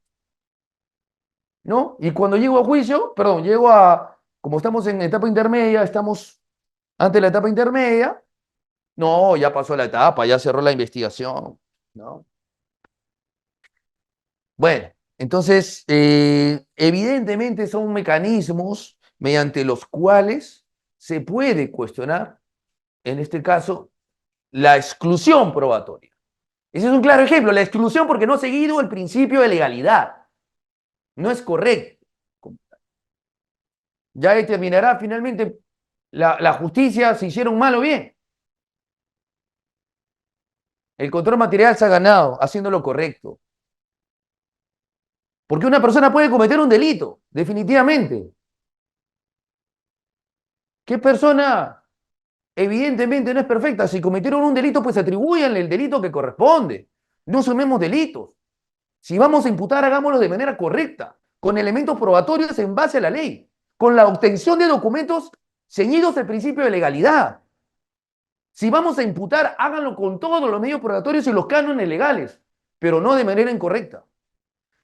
¿no? Y cuando llego a juicio, perdón, como estamos en etapa intermedia, estamos ante la etapa intermedia, no, ya pasó la etapa, ya cerró la investigación, ¿no? Bueno, entonces, evidentemente son mecanismos mediante los cuales se puede cuestionar, en este caso, la exclusión probatoria. Ese es un claro ejemplo, la exclusión porque no ha seguido el principio de legalidad. No es correcto. Ya determinará finalmente la justicia si hicieron mal o bien. El control material se ha ganado haciendo lo correcto. Porque una persona puede cometer un delito, definitivamente. ¿Qué persona evidentemente no es perfecta? Si cometieron un delito, pues atribúyanle el delito que corresponde. No sumemos delitos. Si vamos a imputar, hagámoslo de manera correcta, con elementos probatorios en base a la ley, con la obtención de documentos ceñidos al principio de legalidad. Si vamos a imputar, háganlo con todos los medios probatorios y los cánones legales, pero no de manera incorrecta.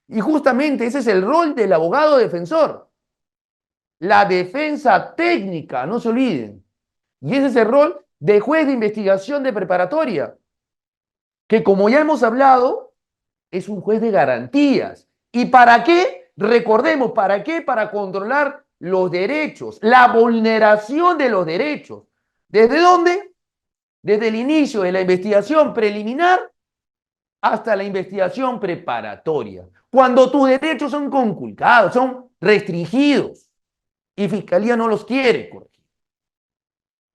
Y justamente ese es el rol del abogado defensor. La defensa técnica, no se olviden. Y ese es el rol de juez de investigación de preparatoria, que como ya hemos hablado, es un juez de garantías. ¿Y para qué? Recordemos, ¿para qué? Para controlar los derechos, la vulneración de los derechos. ¿Desde dónde? Desde el inicio de la investigación preliminar hasta la investigación preparatoria. Cuando tus derechos son conculcados, son restringidos y Fiscalía no los quiere corregir.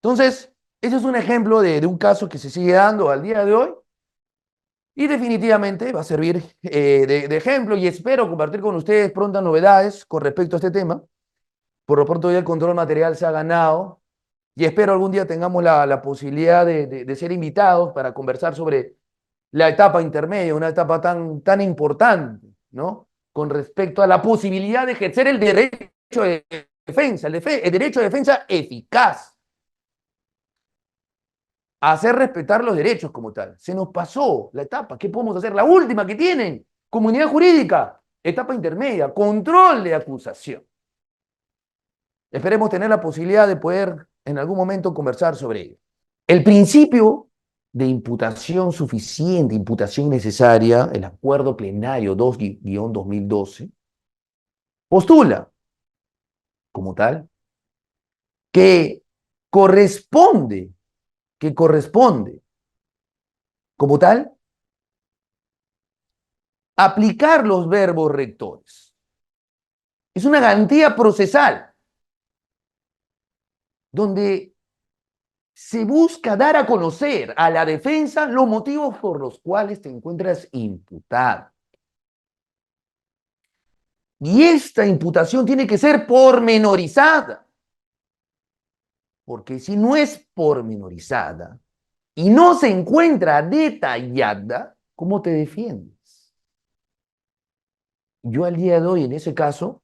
Entonces, ese es un ejemplo de un caso que se sigue dando al día de hoy y definitivamente va a servir de ejemplo y espero compartir con ustedes prontas novedades con respecto a este tema. Por lo pronto ya el control material se ha ganado y espero algún día tengamos la posibilidad de ser invitados para conversar sobre la etapa intermedia, una etapa tan importante, ¿no? Con respecto a la posibilidad de ejercer el derecho de defensa, el derecho de defensa eficaz, a hacer respetar los derechos como tal. Se nos pasó la etapa, ¿qué podemos hacer? La última que tienen, comunidad jurídica, etapa intermedia, control de acusación. Esperemos tener la posibilidad de poder en algún momento conversar sobre ello. El principio de imputación suficiente, imputación necesaria, el acuerdo plenario 2-2012, postula como tal que corresponde, que corresponde como tal aplicar los verbos rectores. Es una garantía procesal donde se busca dar a conocer a la defensa los motivos por los cuales te encuentras imputado. Y esta imputación tiene que ser pormenorizada, porque si no es pormenorizada y no se encuentra detallada, ¿cómo te defiendes? Yo al día de hoy, en ese caso,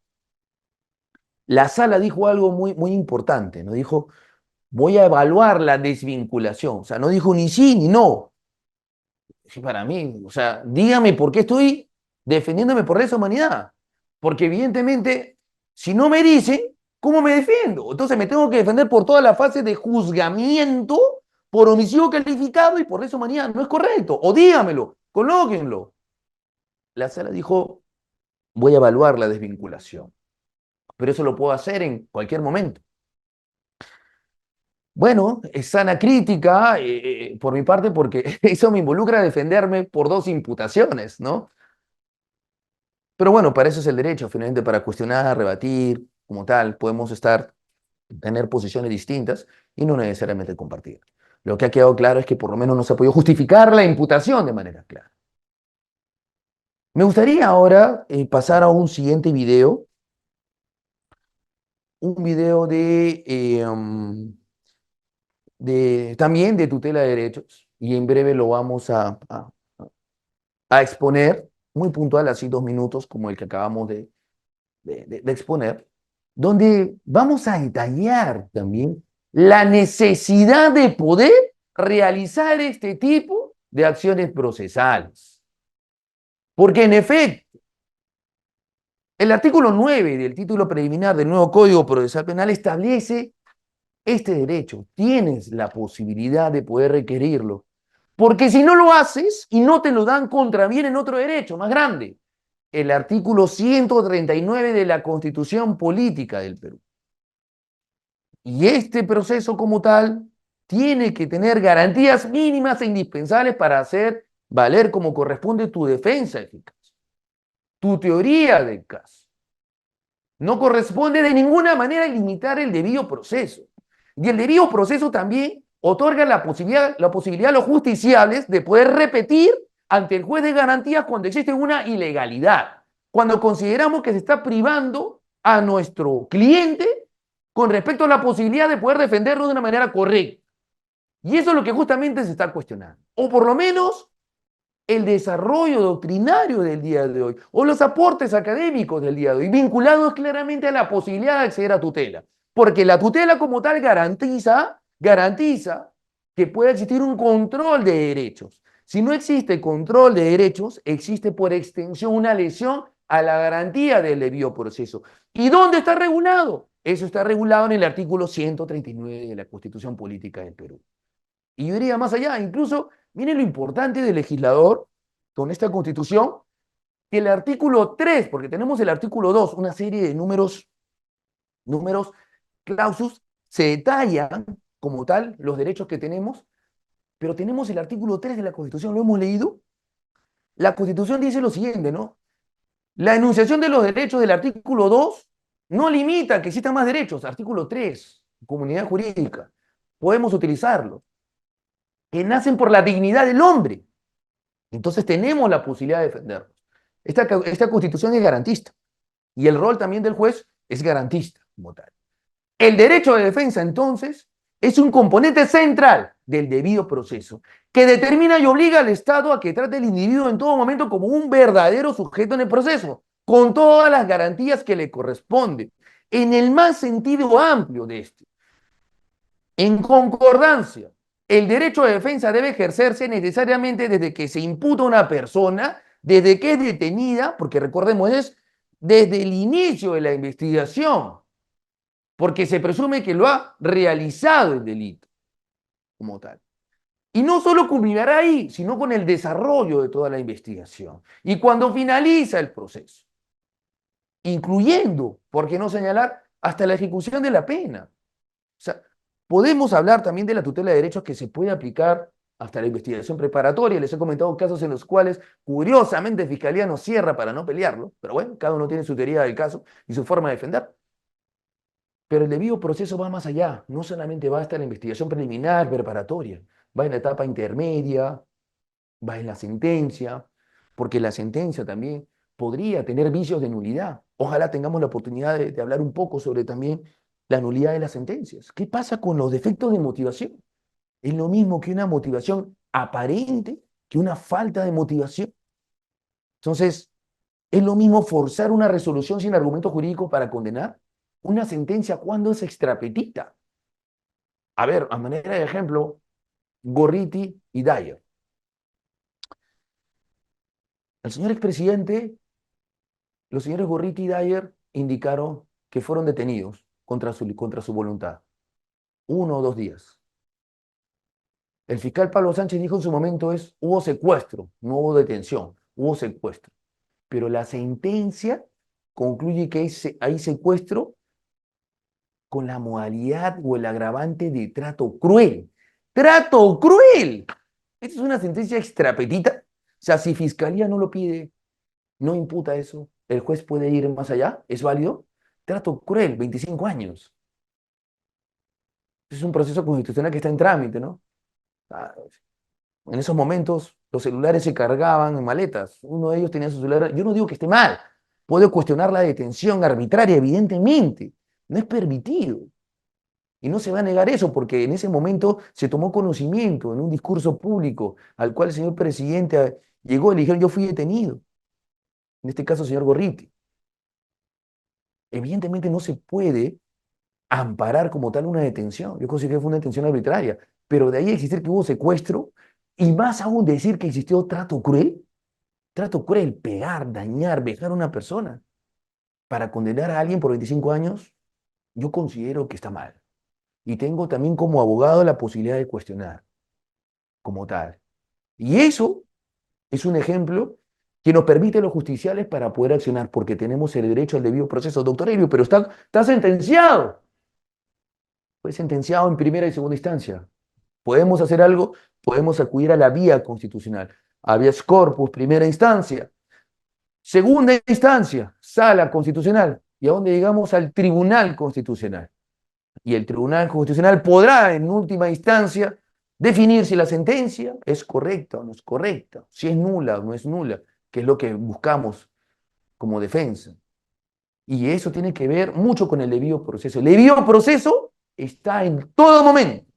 la sala dijo algo muy importante, ¿no? Dijo, voy a evaluar la desvinculación. O sea, no dijo ni sí ni no. Sí, para mí, o sea, dígame por qué estoy defendiéndome por esa humanidad. Porque evidentemente, si no me dicen, ¿cómo me defiendo? Entonces me tengo que defender por toda la fase de juzgamiento por homicidio calificado y por lesa humanidad. No es correcto. O dígamelo, colóquenlo. La sala dijo, voy a evaluar la desvinculación. Pero eso lo puedo hacer en cualquier momento. Bueno, es sana crítica por mi parte porque eso me involucra a defenderme por dos imputaciones, ¿no? Pero bueno, para eso es el derecho, finalmente para cuestionar, rebatir, como tal, podemos tener posiciones distintas y no necesariamente compartir. Lo que ha quedado claro es que por lo menos no se ha podido justificar la imputación de manera clara. Me gustaría ahora pasar a un siguiente video, un video también de tutela de derechos, y en breve lo vamos a exponer, muy puntual, así 2 minutos, como el que acabamos de exponer, donde vamos a detallar también la necesidad de poder realizar este tipo de acciones procesales. Porque en efecto, el artículo 9 del título preliminar del nuevo Código Procesal Penal establece este derecho. Tienes la posibilidad de poder requerirlo. Porque si no lo haces y no te lo dan, contraviene en otro derecho más grande, el artículo 139 de la Constitución Política del Perú. Y este proceso como tal tiene que tener garantías mínimas e indispensables para hacer valer como corresponde tu defensa eficaz, tu teoría del caso. No corresponde de ninguna manera limitar el debido proceso. Y el debido proceso también otorga la posibilidad a los justiciables de poder repetir ante el juez de garantías cuando existe una ilegalidad, cuando consideramos que se está privando a nuestro cliente con respecto a la posibilidad de poder defenderlo de una manera correcta. Y eso es lo que justamente se está cuestionando. O por lo menos el desarrollo doctrinario del día de hoy o los aportes académicos del día de hoy, vinculados claramente a la posibilidad de acceder a tutela. Porque la tutela como tal garantiza que pueda existir un control de derechos. Si no existe control de derechos, existe por extensión una lesión a la garantía del debido proceso. ¿Y dónde está regulado? Eso está regulado en el artículo 139 de la Constitución Política del Perú. Y yo iría más allá, incluso, miren lo importante del legislador con esta constitución, que el artículo 3, porque tenemos el artículo 2, una serie de números clausus, se detallan como tal los derechos que tenemos, pero tenemos el artículo 3 de la Constitución, ¿lo hemos leído? La Constitución dice lo siguiente, ¿no? La enunciación de los derechos del artículo 2 no limita que existan más derechos. Artículo 3, comunidad jurídica, podemos utilizarlo, que nacen por la dignidad del hombre. Entonces tenemos la posibilidad de defendernos. Esta constitución es garantista y el rol también del juez es garantista como tal. El derecho de defensa, entonces, es un componente central del debido proceso que determina y obliga al Estado a que trate al individuo en todo momento como un verdadero sujeto en el proceso, con todas las garantías que le corresponden, en el más sentido amplio de este. En concordancia, el derecho de defensa debe ejercerse necesariamente desde que se imputa a una persona, desde que es detenida, porque recordemos, es desde el inicio de la investigación, porque se presume que lo ha realizado el delito como tal. Y no solo culminará ahí, sino con el desarrollo de toda la investigación. Y cuando finaliza el proceso, incluyendo, por qué no señalar, hasta la ejecución de la pena. O sea, podemos hablar también de la tutela de derechos que se puede aplicar hasta la investigación preparatoria. Les he comentado casos en los cuales, curiosamente, Fiscalía no cierra para no pelearlo, pero bueno, cada uno tiene su teoría del caso y su forma de defender. Pero el debido proceso va más allá. No solamente va hasta la investigación preliminar, preparatoria, va en la etapa intermedia, va en la sentencia, porque la sentencia también podría tener vicios de nulidad. Ojalá tengamos la oportunidad de hablar un poco sobre también la nulidad de las sentencias. ¿Qué pasa con los defectos de motivación? Es lo mismo que una motivación aparente, que una falta de motivación. Entonces, es lo mismo forzar una resolución sin argumentos jurídicos para condenar una sentencia cuando es extrapetita. A ver, a manera de ejemplo, Gorriti y Dyer. El señor expresidente, los señores Gorriti y Dyer indicaron que fueron detenidos contra su voluntad, 1 o 2 días. El fiscal Pablo Sánchez dijo en su momento hubo secuestro, no hubo detención, hubo secuestro. Pero la sentencia concluye que hay secuestro con la modalidad o el agravante de trato cruel. ¡Trato cruel! Esta es una sentencia extrapetita. O sea, si Fiscalía no lo pide, no imputa eso, el juez puede ir más allá, ¿es válido? Trato cruel, 25 años. Es un proceso constitucional que está en trámite, ¿no? Ah, en esos momentos los celulares se cargaban en maletas. Uno de ellos tenía su celular. Yo no digo que esté mal. Puedo cuestionar la detención arbitraria, evidentemente. No es permitido. Y no se va a negar eso porque en ese momento se tomó conocimiento en un discurso público al cual el señor presidente llegó y le dijeron, yo fui detenido. En este caso, el señor Gorriti. Evidentemente no se puede amparar como tal una detención. Yo considero que fue una detención arbitraria. Pero de ahí existir que hubo secuestro y más aún decir que existió trato cruel, pegar, dañar, vejar a una persona para condenar a alguien por 25 años, yo considero que está mal. Y tengo también como abogado la posibilidad de cuestionar como tal. Y eso es un ejemplo que nos permite a los justiciales para poder accionar, porque tenemos el derecho al debido proceso. Doctor Elvio, pero está sentenciado. Fue sentenciado en primera y segunda instancia. ¿Podemos hacer algo? Podemos acudir a la vía constitucional. Habeas corpus, primera instancia. Segunda instancia, sala constitucional. ¿Y a dónde llegamos? Al Tribunal Constitucional. Y el Tribunal Constitucional podrá, en última instancia, definir si la sentencia es correcta o no es correcta, si es nula o no es nula, que es lo que buscamos como defensa. Y eso tiene que ver mucho con el debido proceso. El debido proceso está en todo momento,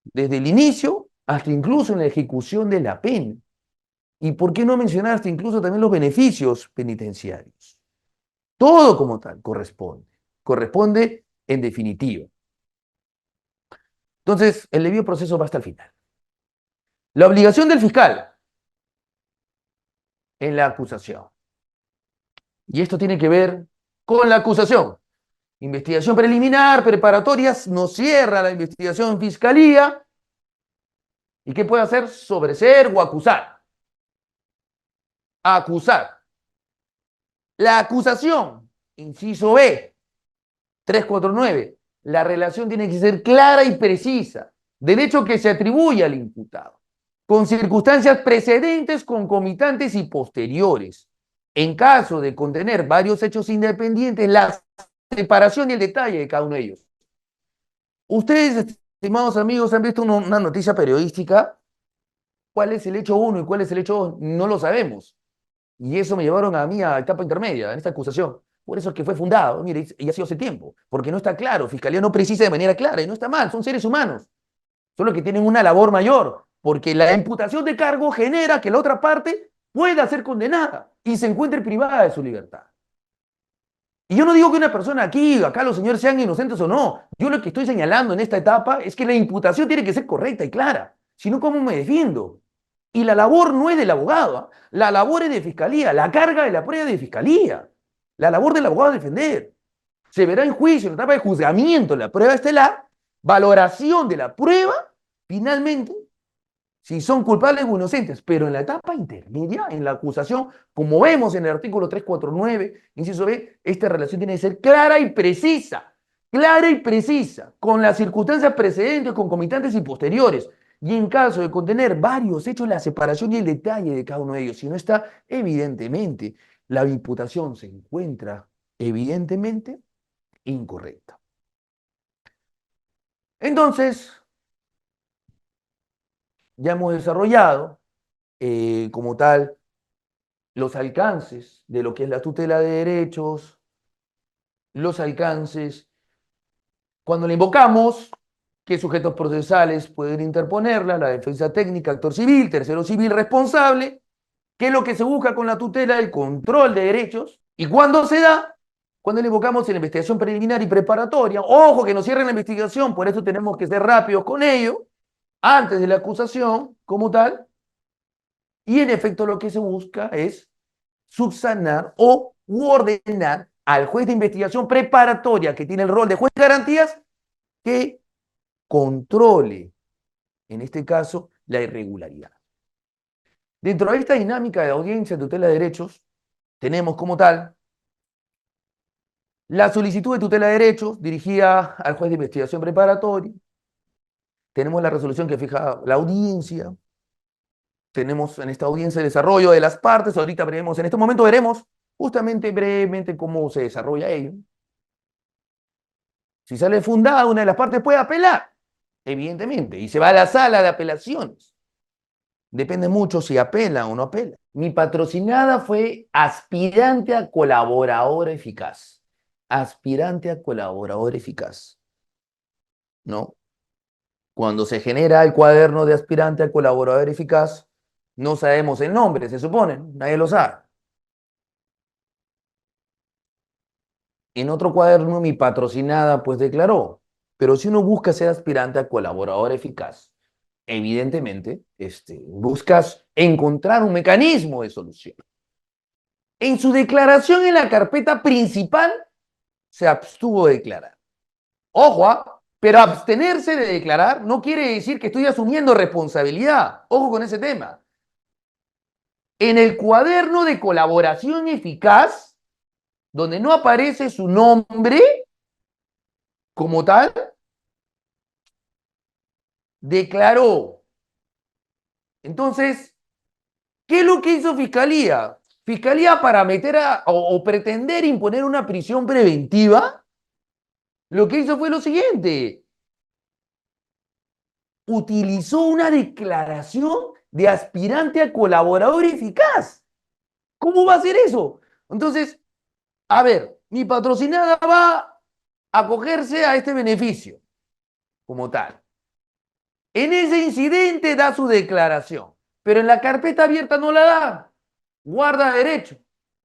desde el inicio hasta incluso en la ejecución de la pena. ¿Y por qué no mencionar hasta incluso también los beneficios penitenciarios? Todo como tal corresponde en definitiva. Entonces, el debido proceso va hasta el final. La obligación del fiscal en la acusación. Y esto tiene que ver con la acusación. Investigación preliminar, preparatorias, no cierra la investigación en fiscalía. ¿Y qué puede hacer? Sobreseer o acusar. Acusar. La acusación, inciso B, 349. La relación tiene que ser clara y precisa del hecho que se atribuye al imputado, con circunstancias precedentes, concomitantes y posteriores. En caso de contener varios hechos independientes, la separación y el detalle de cada uno de ellos. Ustedes, estimados amigos, han visto una noticia periodística. ¿Cuál es el hecho 1 y cuál es el hecho 2? No lo sabemos. Y eso me llevaron a mí a etapa intermedia, en esta acusación. Por eso es que fue fundado, mire, y ha sido hace tiempo, porque no está claro, Fiscalía no precisa de manera clara, y no está mal, son seres humanos, solo que tienen una labor mayor, porque la imputación de cargo genera que la otra parte pueda ser condenada y se encuentre privada de su libertad. Y yo no digo que una persona aquí, acá los señores sean inocentes o no, yo lo que estoy señalando en esta etapa es que la imputación tiene que ser correcta y clara, si no, ¿cómo me defiendo? Y la labor no es del abogado, ¿eh? La labor es de fiscalía, la carga de la prueba es de fiscalía, la labor del abogado es defender. Se verá en juicio, en la etapa de juzgamiento, la prueba estelar, valoración de la prueba, finalmente, si son culpables o inocentes, pero en la etapa intermedia, en la acusación, como vemos en el artículo 349, inciso B, esta relación tiene que ser clara y precisa, con las circunstancias precedentes, concomitantes y posteriores. Y en caso de contener varios hechos, la separación y el detalle de cada uno de ellos. Si no está, evidentemente, la imputación se encuentra evidentemente incorrecta. Entonces, ya hemos desarrollado como tal los alcances de lo que es la tutela de derechos, los alcances. Cuando la invocamos, qué sujetos procesales pueden interponerla, la defensa técnica, actor civil, tercero civil responsable, qué es lo que se busca con la tutela, el control de derechos, y cuándo se da, cuando la invocamos en la investigación preliminar y preparatoria. Ojo que nos cierren la investigación, por eso tenemos que ser rápidos con ello, antes de la acusación como tal, y en efecto lo que se busca es subsanar o ordenar al juez de investigación preparatoria que tiene el rol de juez de garantías que controle, en este caso, la irregularidad. Dentro de esta dinámica de audiencia de tutela de derechos, tenemos como tal la solicitud de tutela de derechos dirigida al juez de investigación preparatoria, tenemos la resolución que fija la audiencia, tenemos en esta audiencia el desarrollo de las partes, ahorita veremos, en este momento veremos justamente brevemente cómo se desarrolla ello. Si sale fundada, una de las partes puede apelar, evidentemente, y se va a la sala de apelaciones. Depende mucho si apela o no apela. Mi patrocinada fue aspirante a colaborador eficaz. Aspirante a colaborador eficaz. ¿No? Cuando se genera el cuaderno de aspirante a colaborador eficaz, no sabemos el nombre, se supone, nadie lo sabe. En otro cuaderno, mi patrocinada pues declaró, pero si uno busca ser aspirante a colaborador eficaz, evidentemente, buscas encontrar un mecanismo de solución. En su declaración en la carpeta principal, se abstuvo de declarar. Ojo, pero abstenerse de declarar no quiere decir que estoy asumiendo responsabilidad. Ojo con ese tema. En el cuaderno de colaboración eficaz, donde no aparece su nombre como tal, declaró. Entonces, ¿qué es lo que hizo Fiscalía? Fiscalía para meter o pretender imponer una prisión preventiva, lo que hizo fue lo siguiente. Utilizó una declaración de aspirante a colaborador eficaz. ¿Cómo va a ser eso? Entonces, a ver, mi patrocinada va a acogerse a este beneficio como tal. En ese incidente da su declaración, pero en la carpeta abierta no la da. Guarda derecho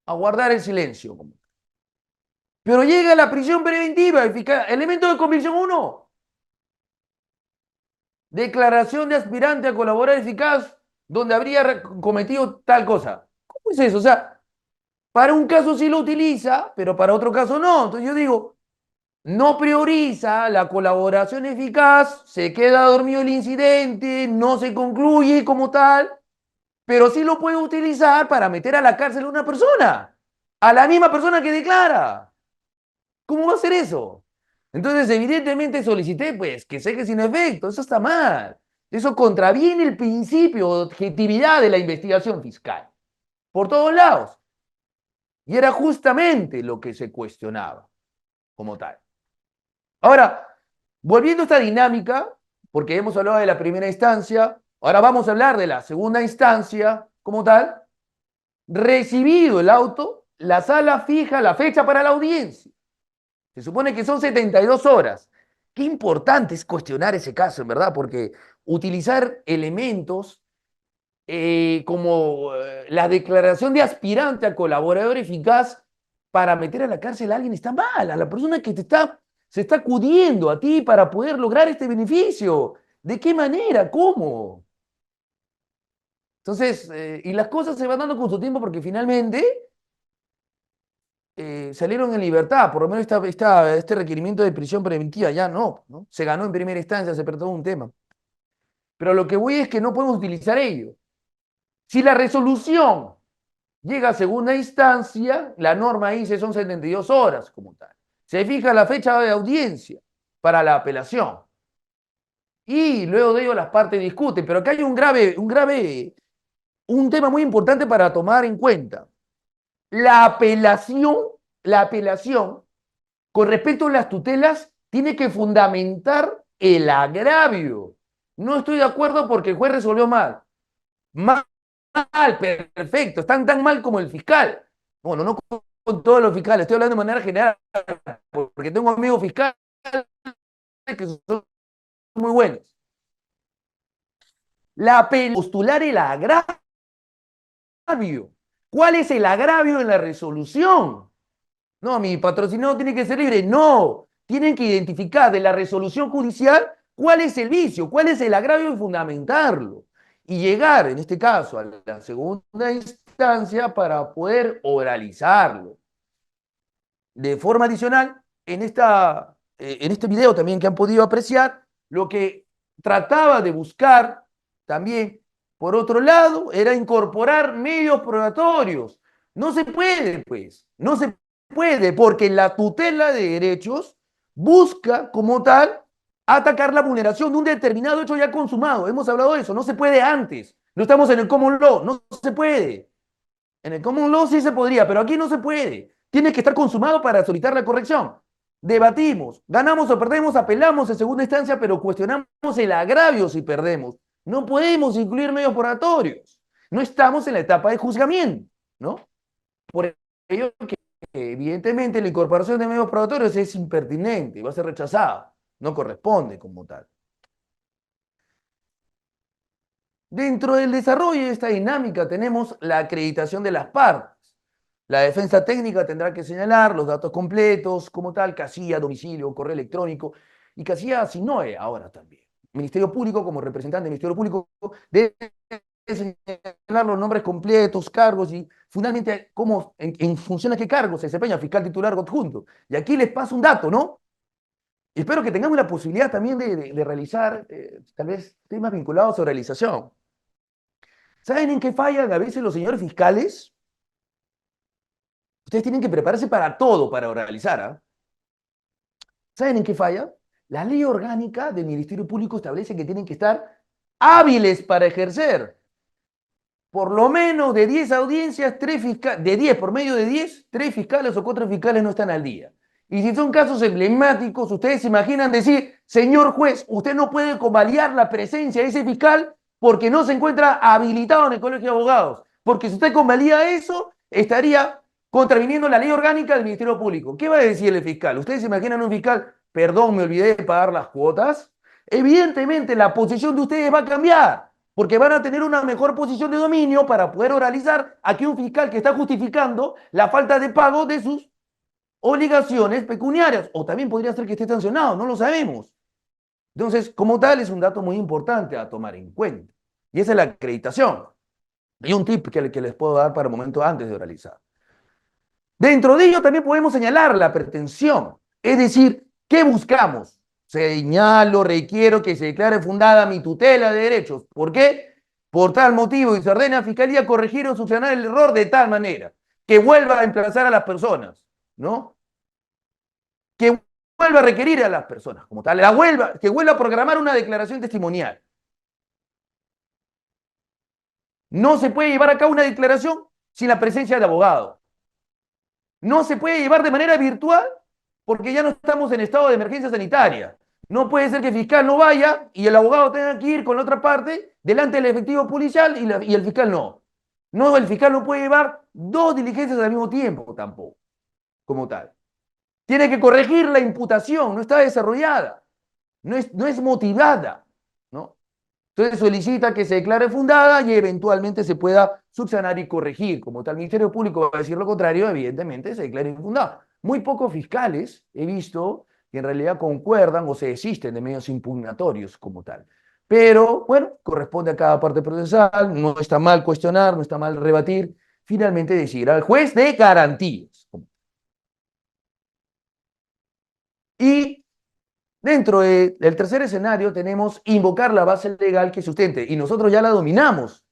a guardar el silencio. Pero llega la prisión preventiva, elemento de convicción 1. Declaración de aspirante a colaborar eficaz donde habría cometido tal cosa. ¿Cómo es eso? O sea, para un caso sí lo utiliza, pero para otro caso no. Entonces yo digo, no prioriza la colaboración eficaz, se queda dormido el incidente, no se concluye como tal, pero sí lo puede utilizar para meter a la cárcel a una persona, a la misma persona que declara. ¿Cómo va a ser eso? Entonces, evidentemente solicité, pues, que se quede sin efecto. Eso está mal. Eso contraviene el principio de objetividad de la investigación fiscal. Por todos lados. Y era justamente lo que se cuestionaba como tal. Ahora, volviendo a esta dinámica, porque hemos hablado de la primera instancia, ahora vamos a hablar de la segunda instancia como tal. Recibido el auto, la sala fija la fecha para la audiencia. Se supone que son 72 horas. Qué importante es cuestionar ese caso, en verdad, porque utilizar elementos como la declaración de aspirante a colaborador eficaz para meter a la cárcel a alguien está mal, a la persona que se está acudiendo a ti para poder lograr este beneficio. ¿De qué manera? ¿Cómo? Entonces, y las cosas se van dando con su tiempo porque finalmente salieron en libertad, por lo menos este requerimiento de prisión preventiva ya no. Se ganó en primera instancia, se perdió un tema. Pero lo que voy es que no podemos utilizar ello. Si la resolución llega a segunda instancia, la norma dice son 72 horas como tal. Se fija la fecha de audiencia para la apelación. Y luego de ello las partes discuten, pero acá hay un tema muy importante para tomar en cuenta. La apelación, la apelación con respecto a las tutelas, tiene que fundamentar el agravio. No estoy de acuerdo porque el juez resolvió mal. Mal, perfecto. Están tan mal como el fiscal. Bueno, no con todos los fiscales, estoy hablando de manera general, porque tengo amigos fiscales que son muy buenos. Postular el agravio. ¿Cuál es el agravio en la resolución? No, mi patrocinado tiene que ser libre. No, tienen que identificar de la resolución judicial cuál es el vicio, cuál es el agravio y fundamentarlo. Y llegar, en este caso, a la segunda instancia para poder oralizarlo. De forma adicional, en este video también que han podido apreciar, lo que trataba de buscar también, por otro lado, era incorporar medios probatorios. No se puede, pues, no se puede, porque la tutela de derechos busca como tal atacar la vulneración de un determinado hecho ya consumado. Hemos hablado de eso, no se puede antes. No estamos en el common law, no se puede. En el common law sí se podría, pero aquí no se puede. Tiene que estar consumado para solicitar la corrección. Debatimos, ganamos o perdemos, apelamos en segunda instancia, pero cuestionamos el agravio si perdemos. No podemos incluir medios probatorios. No estamos en la etapa de juzgamiento, ¿no? Por ello que evidentemente la incorporación de medios probatorios es impertinente, va a ser rechazada, no corresponde como tal. Dentro del desarrollo de esta dinámica tenemos la acreditación de las partes. La defensa técnica tendrá que señalar los datos completos, como tal, casilla, domicilio, correo electrónico y casilla SINOE ahora también. Ministerio Público, como representante del Ministerio Público, debe señalar los nombres completos, cargos y finalmente cómo, en función a qué cargo se desempeña fiscal titular o adjunto. Y aquí les paso un dato, ¿no? Y espero que tengamos la posibilidad también de realizar tal vez temas vinculados a su realización. ¿Saben en qué fallan a veces los señores fiscales? Ustedes tienen que prepararse para todo para oralizar. ¿Ah? ¿Saben en qué falla? La ley orgánica del Ministerio Público establece que tienen que estar hábiles para ejercer. Por lo menos de 10 audiencias, 3 fiscales, de 10, por medio de 10, 3 fiscales o 4 fiscales no están al día. Y si son casos emblemáticos, ustedes se imaginan decir, señor juez, usted no puede convalidar la presencia de ese fiscal porque no se encuentra habilitado en el Colegio de Abogados. Porque si usted convalida eso, estaría contraviniendo la ley orgánica del Ministerio Público. ¿Qué va a decir el fiscal? ¿Ustedes se imaginan un fiscal, perdón, me olvidé de pagar las cuotas? Evidentemente la posición de ustedes va a cambiar, porque van a tener una mejor posición de dominio para poder oralizar a que un fiscal que está justificando la falta de pago de sus obligaciones pecuniarias, o también podría ser que esté sancionado, no lo sabemos. Entonces, como tal, es un dato muy importante a tomar en cuenta. Y esa es la acreditación. Y un tip que les puedo dar para el momento antes de oralizar. Dentro de ello también podemos señalar la pretensión, es decir, ¿qué buscamos? Señalo, requiero que se declare fundada mi tutela de derechos. ¿Por qué? Por tal motivo, y se ordena a Fiscalía corregir o subsanar el error de tal manera que vuelva a emplazar a las personas, ¿no? Que vuelva a requerir a las personas, como tal, que vuelva a programar una declaración testimonial. No se puede llevar a cabo una declaración sin la presencia de abogado. No se puede llevar de manera virtual porque ya no estamos en estado de emergencia sanitaria. No puede ser que el fiscal no vaya y el abogado tenga que ir con la otra parte delante del efectivo policial y el fiscal no. No, el fiscal no puede llevar 2 diligencias al mismo tiempo tampoco, como tal. Tiene que corregir la imputación, no está desarrollada, no es motivada, ¿no? Entonces solicita que se declare fundada y eventualmente se pueda subsanar y corregir. Como tal, el Ministerio Público va a decir lo contrario, evidentemente se declara infundada. Muy pocos fiscales he visto que en realidad concuerdan o se desisten de medios impugnatorios como tal. Pero, bueno, corresponde a cada parte procesal, no está mal cuestionar, no está mal rebatir, finalmente decidirá el juez de garantías. Y dentro del tercer escenario tenemos invocar la base legal que sustente, y nosotros ya la dominamos.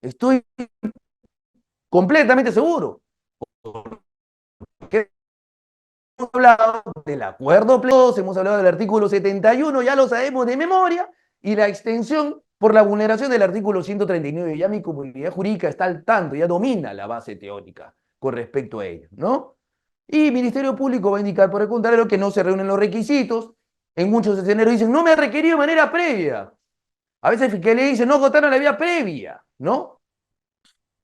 Estoy completamente seguro. Porque hemos hablado del acuerdo plenos, hemos hablado del artículo 71, ya lo sabemos de memoria, y la extensión por la vulneración del artículo 139. Ya mi comunidad jurídica está al tanto, ya domina la base teórica con respecto a ello, ¿no? Y el Ministerio Público va a indicar, por el contrario, que no se reúnen los requisitos en muchos escenarios dicen, no me ha requerido de manera previa. A veces el fiscalía dice, no votaron la vía previa, ¿no?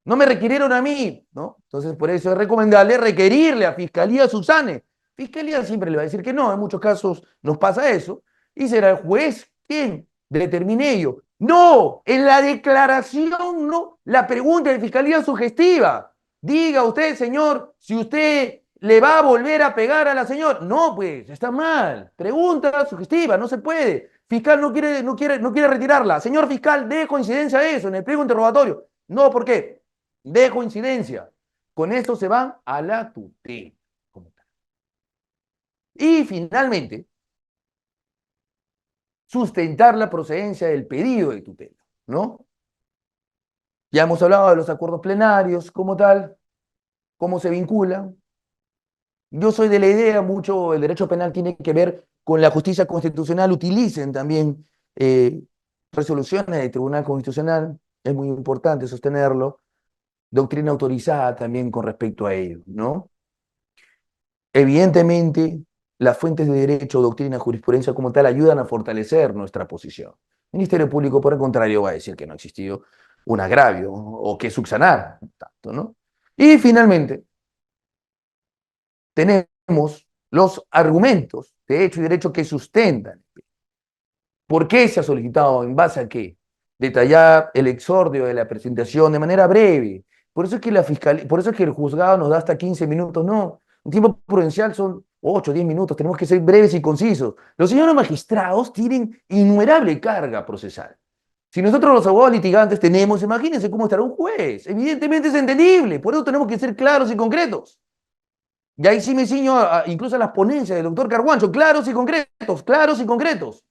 No me requirieron a mí, ¿no? Entonces, por eso es recomendable requerirle a Fiscalía Susane. Fiscalía siempre le va a decir que no, en muchos casos nos pasa eso, y será el juez quien determine ello. No, en la declaración no, la pregunta de Fiscalía es sugestiva. Diga usted, señor, si usted le va a volver a pegar a la señora. No, pues, está mal. Pregunta sugestiva, no se puede. Fiscal no quiere retirarla. Señor fiscal, dé coincidencia a eso en el pliego interrogatorio. No, ¿por qué? De coincidencia. Con esto se van a la tutela. Y finalmente, sustentar la procedencia del pedido de tutela, ¿no? Ya hemos hablado de los acuerdos plenarios como tal, cómo se vinculan. Yo soy de la idea, mucho el derecho penal tiene que ver con la justicia constitucional, utilicen también resoluciones del Tribunal Constitucional, es muy importante sostenerlo, doctrina autorizada también con respecto a ello, ¿no? Evidentemente, las fuentes de derecho, doctrina, jurisprudencia como tal ayudan a fortalecer nuestra posición. El Ministerio Público, por el contrario, va a decir que no ha existido un agravio o que subsanar, tanto, ¿no? Y finalmente, tenemos los argumentos de hecho y derecho que sustentan. ¿Por qué se ha solicitado? ¿En base a qué? Detallar el exordio de la presentación de manera breve. Por eso es que la fiscalía, por eso es que el juzgado nos da hasta 15 minutos, no. Un tiempo prudencial son 8, 10 minutos, tenemos que ser breves y concisos. Los señores magistrados tienen innumerable carga procesal. Si nosotros los abogados litigantes tenemos, imagínense cómo estará un juez. Evidentemente es entendible, por eso tenemos que ser claros y concretos. Y ahí sí me ciño incluso a las ponencias del doctor Carguancho, claros y concretos, claros y concretos.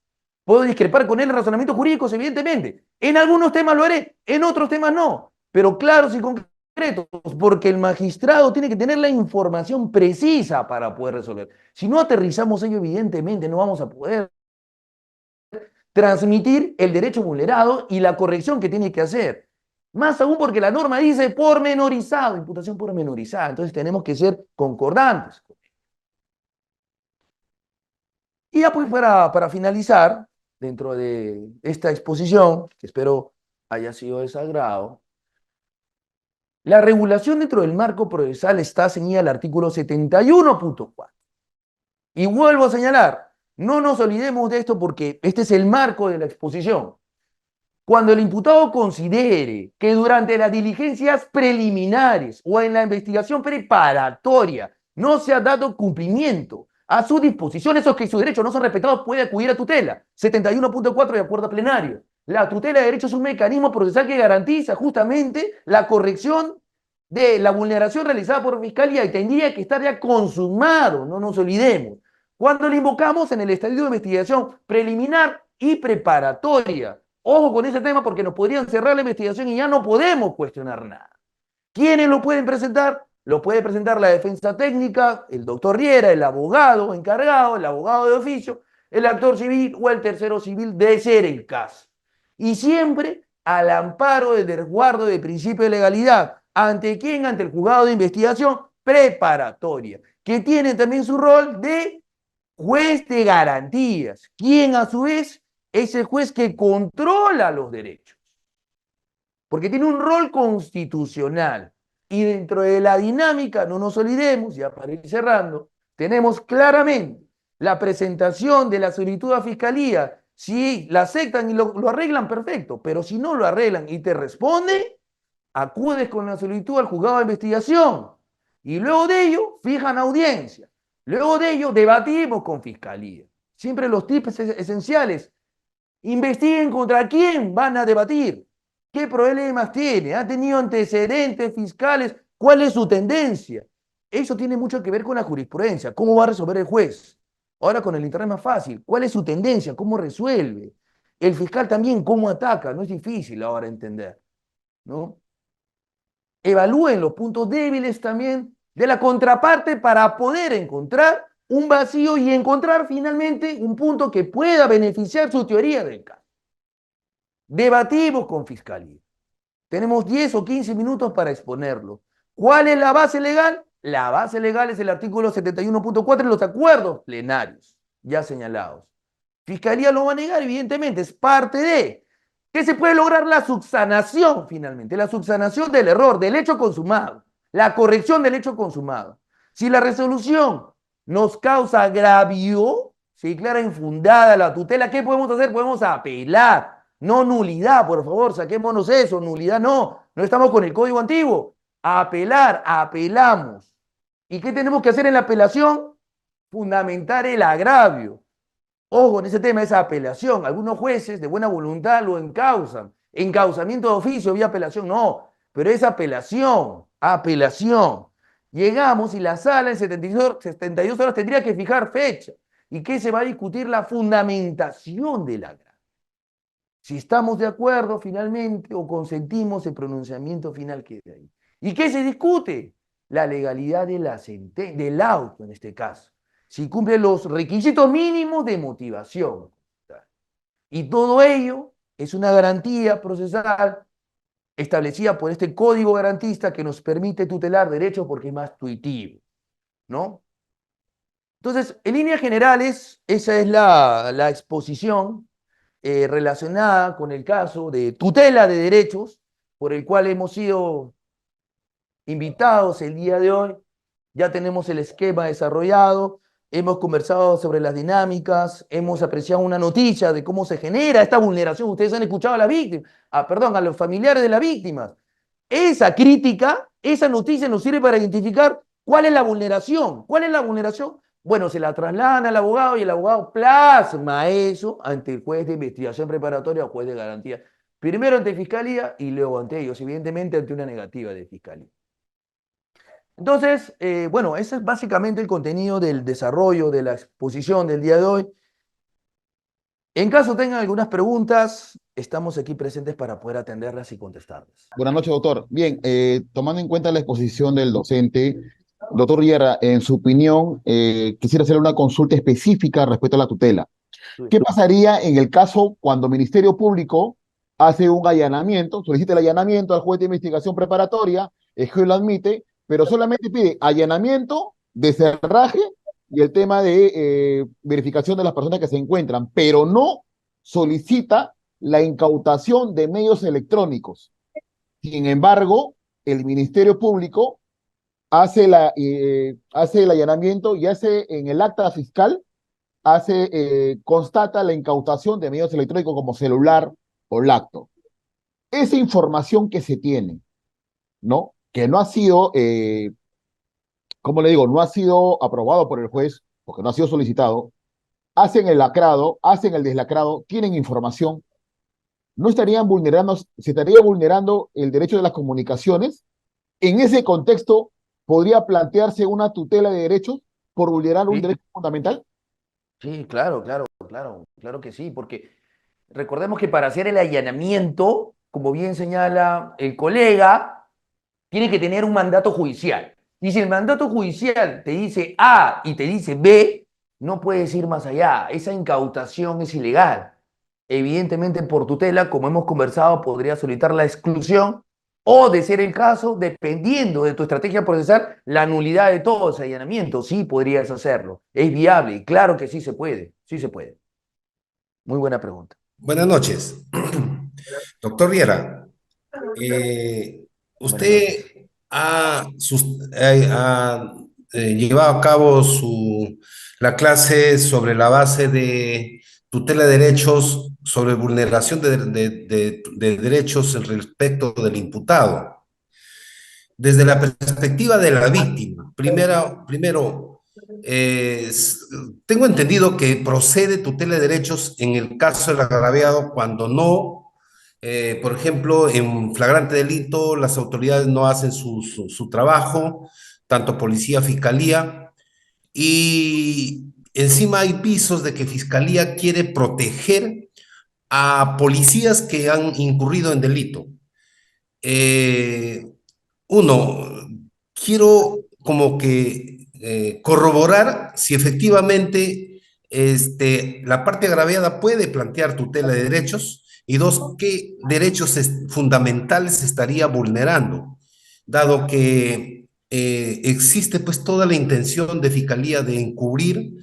Puedo discrepar con él en razonamientos jurídicos, evidentemente. En algunos temas lo haré, en otros temas no. Pero claros y concretos, porque el magistrado tiene que tener la información precisa para poder resolver. Si no aterrizamos ello, evidentemente no vamos a poder transmitir el derecho vulnerado y la corrección que tiene que hacer. Más aún porque la norma dice pormenorizado, imputación pormenorizada. Entonces tenemos que ser concordantes. Y ya pues para finalizar, dentro de esta exposición, que espero haya sido de su agrado, la regulación dentro del marco procesal está ceñida al artículo 71.4. Y vuelvo a señalar, no nos olvidemos de esto porque este es el marco de la exposición. Cuando el imputado considere que durante las diligencias preliminares o en la investigación preparatoria no se ha dado cumplimiento a sus disposiciones o que sus derechos no son respetados, puede acudir a tutela. 71.4 de acuerdo plenario. La tutela de derechos es un mecanismo procesal que garantiza justamente la corrección de la vulneración realizada por fiscalía y tendría que estar ya consumado, no nos olvidemos. Cuando lo invocamos en el estadio de investigación preliminar y preparatoria. Ojo con ese tema porque nos podrían cerrar la investigación y ya no podemos cuestionar nada. ¿Quiénes lo pueden presentar? Lo puede presentar la defensa técnica, el doctor Riera, el abogado encargado, el abogado de oficio, el actor civil o el tercero civil de ser el caso. Y siempre al amparo del resguardo del principio de legalidad. ¿Ante quién? Ante el juzgado de investigación preparatoria, que tiene también su rol de juez de garantías, quien a su vez es el juez que controla los derechos, porque tiene un rol constitucional. Y dentro de la dinámica, no nos olvidemos, ya para ir cerrando, tenemos claramente la presentación de la solicitud a fiscalía. Si la aceptan y lo arreglan, perfecto, pero si no lo arreglan y te responde, acudes con la solicitud al juzgado de investigación. Y luego de ello, fijan audiencia. Luego de ello, debatimos con fiscalía. Siempre los tips esenciales. Investiguen contra quién van a debatir. ¿Qué problemas tiene? ¿Ha tenido antecedentes fiscales? ¿Cuál es su tendencia? Eso tiene mucho que ver con la jurisprudencia. ¿Cómo va a resolver el juez? Ahora con el internet es más fácil. ¿Cuál es su tendencia? ¿Cómo resuelve? El fiscal también, ¿cómo ataca? No es difícil ahora entender, ¿no? Evalúen los puntos débiles también de la contraparte para poder encontrar un vacío y encontrar finalmente un punto que pueda beneficiar su teoría del caso. Debatimos con fiscalía. Tenemos 10 o 15 minutos para exponerlo. ¿Cuál es la base legal? La base legal es el artículo 71.4 y los acuerdos plenarios ya señalados. Fiscalía lo va a negar, evidentemente, es parte de. ¿Qué se puede lograr? La subsanación, finalmente, la subsanación del error, del hecho consumado, la corrección del hecho consumado. Si la resolución nos causa agravio, se declara infundada la tutela, ¿qué podemos hacer? Podemos apelar, no nulidad, por favor, saquémonos eso, nulidad no estamos con el código antiguo. Apelar, apelamos. ¿Y qué tenemos que hacer en la apelación? Fundamentar el agravio. Ojo, en ese tema, esa apelación. Algunos jueces de buena voluntad lo encausan. Encausamiento de oficio vía apelación, no. Pero es apelación, apelación. Llegamos y la sala en 72 horas tendría que fijar fecha. ¿Y qué se va a discutir? La fundamentación del agravio. Si estamos de acuerdo finalmente o consentimos, el pronunciamiento final queda ahí. ¿Y qué se discute? La legalidad de del auto en este caso. Si cumple los requisitos mínimos de motivación. Y todo ello es una garantía procesal establecida por este código garantista que nos permite tutelar derechos porque es más intuitivo, ¿no? Entonces, en líneas generales, esa es la exposición relacionada con el caso de tutela de derechos por el cual hemos sido invitados el día de hoy. Ya tenemos el esquema desarrollado, hemos conversado sobre las dinámicas, hemos apreciado una noticia de cómo se genera esta vulneración. Ustedes han escuchado a la víctima, perdón, a los familiares de las víctimas. Esa crítica, esa noticia nos sirve para identificar cuál es la vulneración. ¿Cuál es la vulneración? Bueno, se la trasladan al abogado y el abogado plasma eso ante el juez de investigación preparatoria o juez de garantía. Primero ante fiscalía y luego ante ellos, evidentemente ante una negativa de fiscalía. Entonces, bueno, ese es básicamente el contenido del desarrollo de la exposición del día de hoy. En caso tengan algunas preguntas, estamos aquí presentes para poder atenderlas y contestarlas. Buenas noches, doctor. Bien, tomando en cuenta la exposición del docente, doctor Riera, en su opinión, quisiera hacer una consulta específica respecto a la tutela. ¿Qué pasaría en el caso cuando el Ministerio Público hace un allanamiento, solicita el allanamiento al juez de investigación preparatoria, el juez lo admite, pero solamente pide allanamiento de cerraje y el tema de verificación de las personas que se encuentran, pero no solicita la incautación de medios electrónicos? Sin embargo, el Ministerio Público hace el allanamiento y hace en el acta fiscal, constata la incautación de medios electrónicos como celular o laptop. Esa información que se tiene, ¿no? Que no ha sido, ¿cómo le digo? No ha sido aprobado por el juez, porque no ha sido solicitado, hacen el lacrado, hacen el deslacrado, tienen información, no estarían vulnerando, se estaría vulnerando el derecho de las comunicaciones. En ese contexto, ¿podría plantearse una tutela de derechos por vulnerar un Sí, derecho fundamental? sí, claro que sí, porque recordemos que para hacer el allanamiento, como bien señala el colega, tiene que tener un mandato judicial. Y si el mandato judicial te dice A y te dice B, no puedes ir más allá. Esa incautación es ilegal. Evidentemente, por tutela, como hemos conversado, podría solicitar la exclusión o, de ser el caso, dependiendo de tu estrategia procesal, la nulidad de todo ese allanamiento. Sí, podrías hacerlo. Es viable y claro que sí se puede. Sí se puede. Muy buena pregunta. Buenas noches. Doctor Riera, Buenas noches. usted ha llevado a cabo la clase sobre la base de tutela de derechos, sobre vulneración de derechos respecto del imputado. Desde la perspectiva de la víctima, primero tengo entendido que procede tutela de derechos en el caso del agraviado cuando no, por ejemplo, en flagrante delito, las autoridades no hacen su trabajo, tanto policía, fiscalía, y encima hay pisos de que fiscalía quiere proteger a policías que han incurrido en delito. Eh, Uno, quiero como que corroborar si efectivamente la parte agraviada puede plantear tutela de derechos y dos, qué derechos fundamentales estaría vulnerando, dado que existe pues toda la intención de fiscalía de encubrir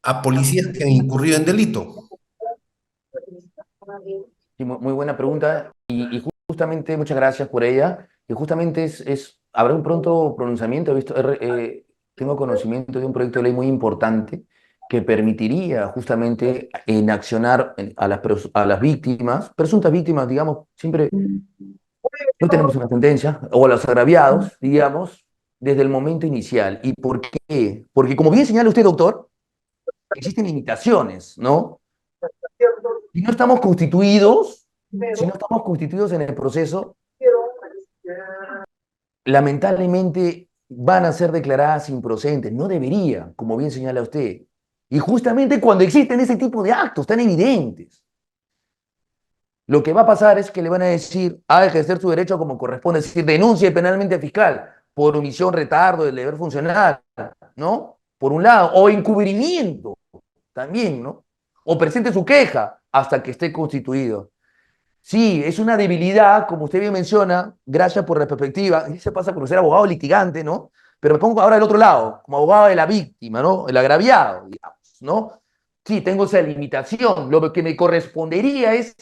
a policías que han incurrido en delito. Sí, muy buena pregunta y justamente muchas gracias por ella. Y justamente habrá un pronto pronunciamiento. Tengo conocimiento de un proyecto de ley muy importante que permitiría justamente enaccionar a las víctimas, presuntas víctimas, digamos, siempre no tenemos una sentencia, o a los agraviados, digamos, desde el momento inicial. ¿Y por qué? Porque como bien señala usted, doctor, existen limitaciones, ¿no? Si no estamos constituidos, si no estamos constituidos en el proceso, lamentablemente van a ser declaradas improcedentes. No debería, como bien señala usted. Y justamente cuando existen ese tipo de actos tan evidentes, lo que va a pasar es que le van a decir, a ejercer su derecho como corresponde, es decir, denuncie penalmente al fiscal por omisión, retardo del deber funcional, ¿no? Por un lado, o encubrimiento también, ¿no? O presente su queja hasta que esté constituido. Sí, es una debilidad, como usted bien menciona, gracias por la perspectiva. Y se pasa por ser abogado litigante, ¿no? Pero me pongo ahora del otro lado, como abogado de la víctima, ¿no? El agraviado, digamos, ¿no? Sí, tengo esa limitación. Lo que me correspondería es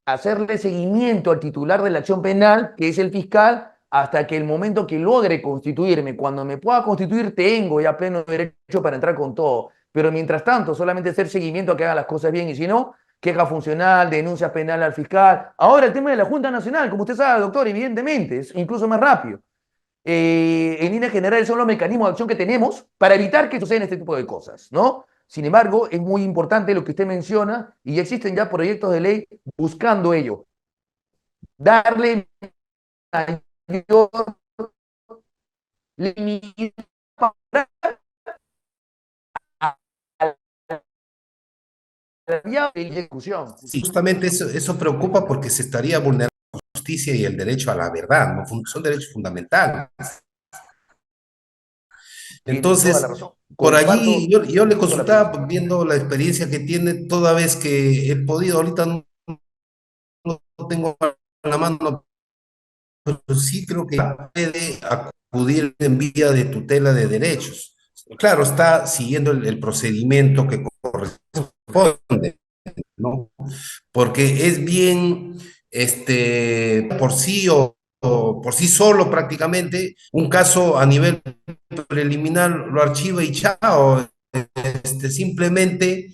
hacerle seguimiento al titular de la acción penal, que es el fiscal, hasta que el momento que logre constituirme. Cuando me pueda constituir, tengo ya pleno derecho para entrar con todo. Pero mientras tanto, solamente hacer seguimiento a que hagan las cosas bien y si no, queja funcional, denuncia penal al fiscal. Ahora el tema de la Junta Nacional, como usted sabe, doctor, evidentemente, es incluso más rápido. En línea general son los mecanismos de acción que tenemos para evitar que sucedan este tipo de cosas, ¿no? Sin embargo, es muy importante lo que usted menciona y ya existen ya proyectos de ley buscando ello. Darle mayor limitación a la ejecución. Sí, justamente eso preocupa porque se estaría vulnerando la justicia y el derecho a la verdad, ¿no? Son derechos fundamentales. Tiene toda la Entonces, razón. por allí Comparto yo le justo la pregunta. consultaba viendo la experiencia que tiene toda vez que he podido, ahorita no tengo a la mano, pero sí creo que puede acudir en vía de tutela de derechos. Claro, está siguiendo el procedimiento que corresponde, ¿no? Porque es bien, por sí o por sí solo prácticamente, un caso a nivel preliminar lo archiva y chao, simplemente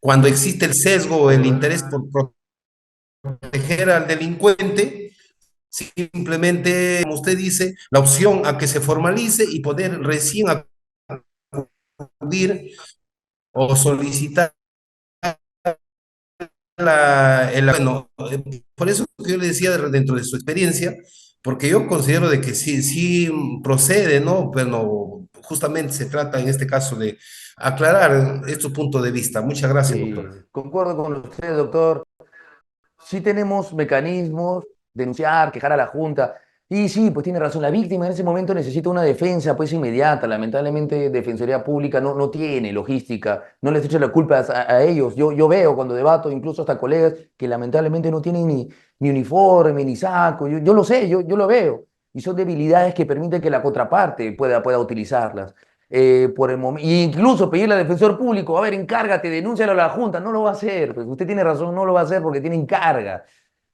cuando existe el sesgo, el interés por proteger al delincuente, simplemente, como usted dice, la opción a que se formalice y poder recién acudir o solicitar bueno, por eso que yo le decía dentro de su experiencia, porque yo considero de que sí, sí procede, ¿no? Bueno, justamente se trata en este caso de aclarar estos puntos de vista. Muchas gracias, Sí, doctor. concuerdo con usted, doctor. Sí tenemos mecanismos, denunciar, quejar a la Junta. Y sí, pues tiene razón, la víctima en ese momento necesita una defensa pues inmediata. Lamentablemente, Defensoría Pública no tiene logística, no les echo la culpa a ellos. Yo veo cuando debato, incluso hasta colegas, que lamentablemente no tienen ni uniforme, ni saco. Yo lo sé, yo lo veo. Y son debilidades que permiten que la contraparte pueda utilizarlas. Por el momento, incluso pedirle al defensor público, a ver, encárgate, denúncialo a la Junta, no lo va a hacer, pues usted tiene razón, no lo va a hacer porque tiene encarga.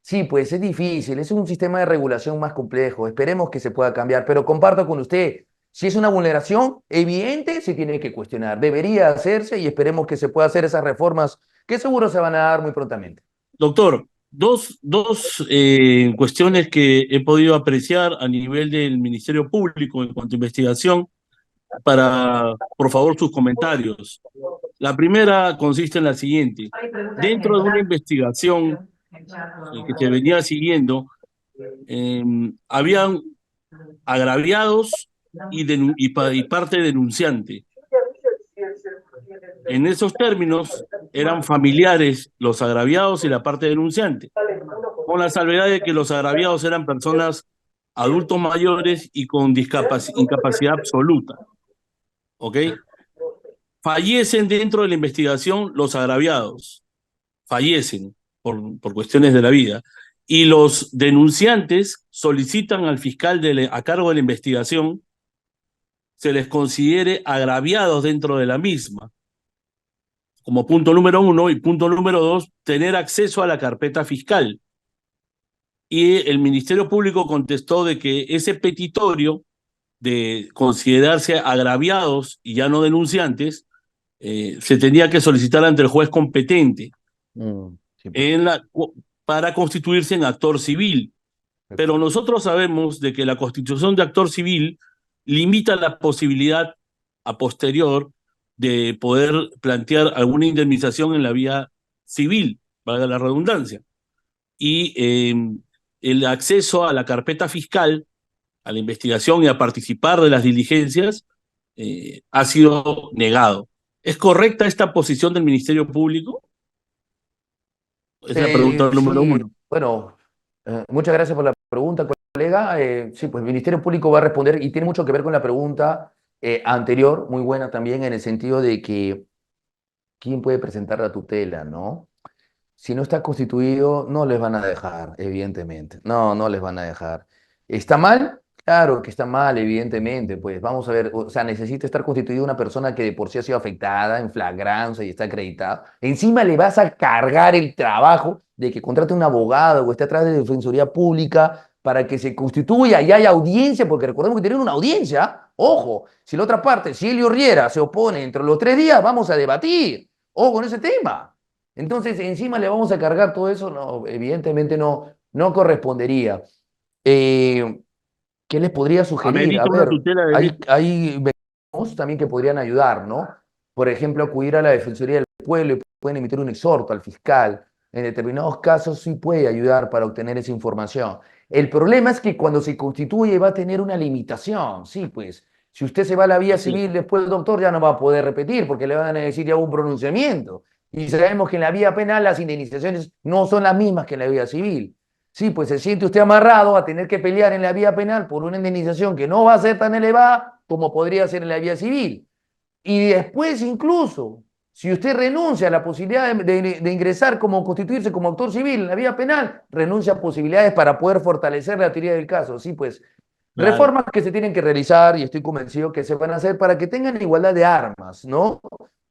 Sí, pues es difícil, es un sistema de regulación más complejo, esperemos que se pueda cambiar, pero comparto con usted, si es una vulneración evidente, se tiene que cuestionar, debería hacerse y esperemos que se pueda hacer esas reformas que seguro se van a dar muy prontamente. Doctor, dos cuestiones que he podido apreciar a nivel del Ministerio Público en cuanto a investigación, para, por favor, sus comentarios. La primera consiste en la siguiente. Dentro de una investigación que se venía siguiendo, habían agraviados y parte denunciante. En esos términos, eran familiares los agraviados y la parte denunciante, con la salvedad de que los agraviados eran personas adultos mayores y con incapacidad absoluta, ¿ok? Fallecen dentro de la investigación los agraviados, fallecen por cuestiones de la vida, y los denunciantes solicitan al fiscal a cargo de la investigación se les considere agraviados dentro de la misma, como punto número 1, y punto número 2, tener acceso a la carpeta fiscal. Y el Ministerio Público contestó de que ese petitorio de considerarse agraviados y ya no denunciantes, se tenía que solicitar ante el juez competente Sí, pues, para constituirse en actor civil. Pero nosotros sabemos de que la constitución de actor civil limita la posibilidad a posterior de poder plantear alguna indemnización en la vía civil, valga la redundancia. Y el acceso a la carpeta fiscal, a la investigación y a participar de las diligencias ha sido negado. ¿Es correcta esta posición del Ministerio Público? Es la pregunta número sí, 1. bueno, muchas gracias por la pregunta, colega. Sí, pues el Ministerio Público va a responder y tiene mucho que ver con la pregunta anterior, muy buena también, en el sentido de que quién puede presentar la tutela, ¿no? Si no está constituido, no les van a dejar, evidentemente. No, no les van a dejar. ¿Está mal? Claro que está mal, evidentemente. Pues vamos a ver, o sea, necesita estar constituida una persona que de por sí ha sido afectada en flagrancia y está acreditada. Encima le vas a cargar el trabajo de que contrate un abogado o esté atrás de Defensoría Pública para que se constituya y haya audiencia, porque recordemos que tienen una audiencia. Ojo, si la otra parte, si Elio Riera se opone entre los 3 días, vamos a debatir. Ojo con ese tema. Entonces, encima le vamos a cargar todo eso, no, evidentemente no, no correspondería. Eh, ¿Qué les podría sugerir? A Amerita una ver, tutela de hay mecanismos también que podrían ayudar, ¿no? Por ejemplo, acudir a la Defensoría del Pueblo y pueden emitir un exhorto al fiscal. En determinados casos sí puede ayudar para obtener esa información. El problema es que cuando se constituye va a tener una limitación, sí, pues. Si usted se va a la vía Así es. civil después el doctor ya no va a poder repetir porque le van a decir ya un pronunciamiento. Y sabemos que en la vía penal las indemnizaciones no son las mismas que en la vía civil. Sí, pues se siente usted amarrado a tener que pelear en la vía penal por una indemnización que no va a ser tan elevada como podría ser en la vía civil. Y después incluso, si usted renuncia a la posibilidad de ingresar como constituirse como autor civil en la vía penal, renuncia a posibilidades para poder fortalecer la teoría del caso. Sí, pues Claro. reformas que se tienen que realizar y estoy convencido que se van a hacer para que tengan igualdad de armas, ¿no?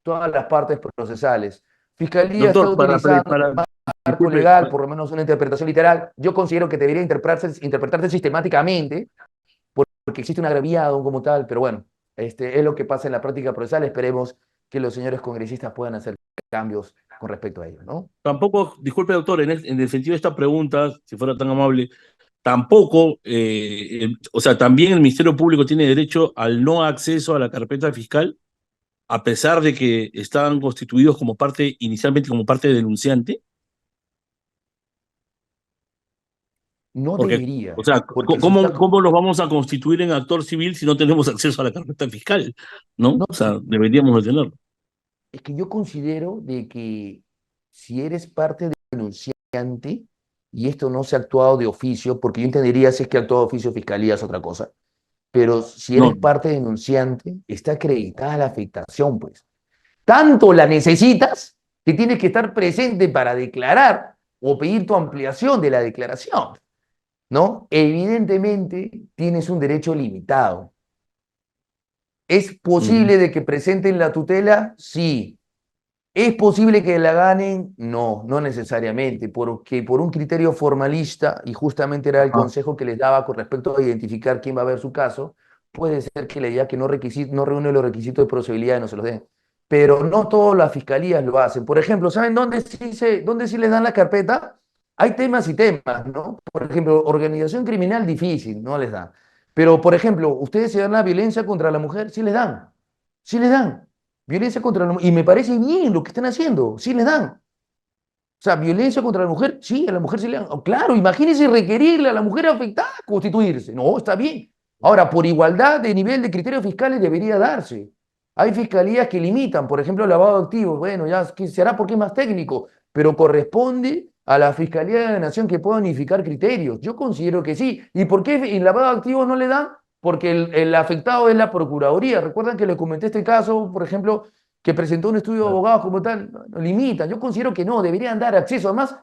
Todas las partes procesales. Fiscalía está Doctor, utilizando el marco disculpe, legal, por lo menos una interpretación literal. Yo considero que debería interpretarse sistemáticamente porque existe un agraviado como tal, pero bueno, es lo que pasa en la práctica procesal. Esperemos que los señores congresistas puedan hacer cambios con respecto a ello, ¿no? tampoco, disculpe, doctor, en el sentido de esta pregunta, si fuera tan amable, tampoco, o sea, también el Ministerio Público tiene derecho al no acceso a la carpeta fiscal, a pesar de que estaban constituidos como parte, inicialmente como parte denunciante, No porque, debería, o sea, porque si está... ¿cómo los vamos a constituir en actor civil si no tenemos acceso a la carpeta fiscal? ¿No? No, O sea, deberíamos de tenerlo. es que yo considero de que si eres parte denunciante y esto no se ha actuado de oficio, porque yo entendería si es que ha actuado de oficio fiscalía es otra cosa, pero si eres No, parte denunciante, está acreditada la afectación, pues. Tanto la necesitas que tienes que estar presente para declarar o pedir tu ampliación de la declaración, ¿no? Evidentemente tienes un derecho limitado. ¿Es mm, posible de que presenten la tutela? Sí. ¿Es posible que la ganen? No, no necesariamente, porque por un criterio formalista, y justamente era el Ajá. consejo que les daba con respecto a identificar quién va a ver su caso, puede ser que le diga que no reúne los requisitos de procedibilidad y no se los den. Pero no todas las fiscalías lo hacen. Por ejemplo, ¿saben dónde sí les dan la carpeta? Hay temas y temas, ¿no? Por ejemplo, organización criminal difícil, no les dan. Pero, por ejemplo, ustedes se dan la violencia contra la mujer, sí les dan. Sí les dan. Violencia contra la mujer. Y me parece bien lo que están haciendo. Sí les dan. O sea, violencia contra la mujer, sí, a la mujer sí le dan. Oh, claro, imagínense requerirle a la mujer afectada a constituirse. No, está bien. Ahora, por igualdad de nivel de criterios fiscales debería darse. Hay fiscalías que limitan, por ejemplo, el lavado de activos. Bueno, ya se hará porque es más técnico, pero corresponde a la Fiscalía de la Nación que pueda unificar criterios. Yo considero que sí. ¿Y por qué en lavado de activos no le dan? Porque el afectado es la Procuraduría. Recuerdan que les comenté este caso, por ejemplo, que presentó un estudio de abogados como tal, no, limitan. Yo considero que no, deberían dar acceso. Además,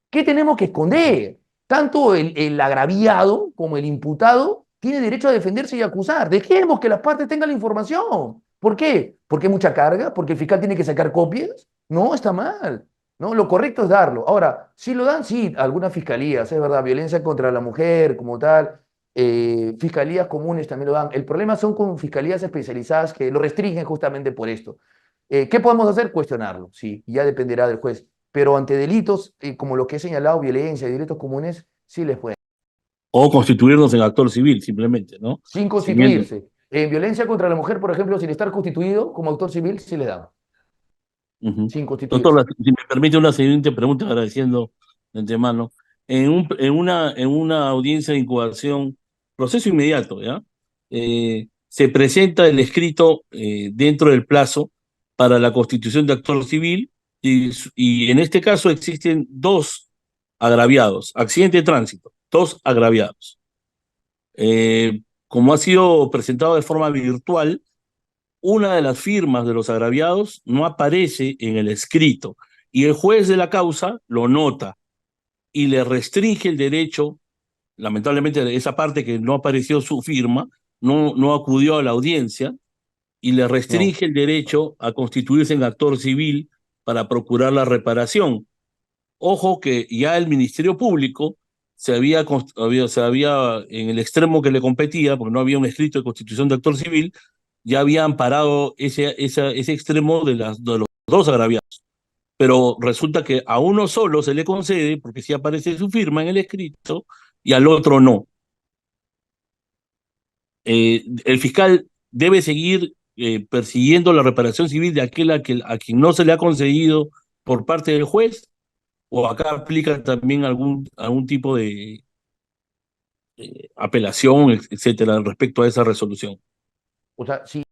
¿qué tenemos que esconder? Tanto el agraviado como el imputado tiene derecho a defenderse y acusar. Dejemos que las partes tengan la información. ¿Por qué? Porque hay mucha carga, porque el fiscal tiene que sacar copias. No, está mal. No, lo correcto es darlo. Ahora, si lo dan, sí, algunas fiscalías, es verdad, violencia contra la mujer como tal, fiscalías comunes también lo dan. El problema son con fiscalías especializadas que lo restringen justamente por esto. ¿Qué podemos hacer? Cuestionarlo, sí, ya dependerá del juez. Pero ante delitos como los que he señalado, violencia y delitos comunes, sí les pueden. O constituirnos en actor civil, simplemente, ¿no? Sin Siguiendo. constituirse. En violencia contra la mujer, por ejemplo, sin estar constituido como autor civil, sí les dan. Ujú. Sin Doctor, constituirse. si me permite una siguiente pregunta, agradeciendo de antemano. En una audiencia de incubación, proceso inmediato, ¿ya? Se presenta el escrito dentro del plazo para la constitución de actor civil y en este caso existen dos agraviados, accidente de tránsito, dos agraviados. Como ha sido presentado de forma virtual, una de las firmas de los agraviados no aparece en el escrito y el juez de la causa lo nota y le restringe el derecho, lamentablemente esa parte que no apareció su firma, no acudió a la audiencia y le No. restringe el derecho a constituirse en actor civil para procurar la reparación. Ojo que ya el Ministerio Público en el extremo que le competía, porque no había un escrito de constitución de actor civil, ya había amparado ese extremo de los dos agraviados. Pero resulta que a uno solo se le concede, porque sí aparece su firma en el escrito, y al otro no. El fiscal debe seguir persiguiendo la reparación civil de aquel a quien no se le ha concedido por parte del juez, o acá aplica también algún tipo de apelación, etcétera, respecto a esa resolución. O sea, si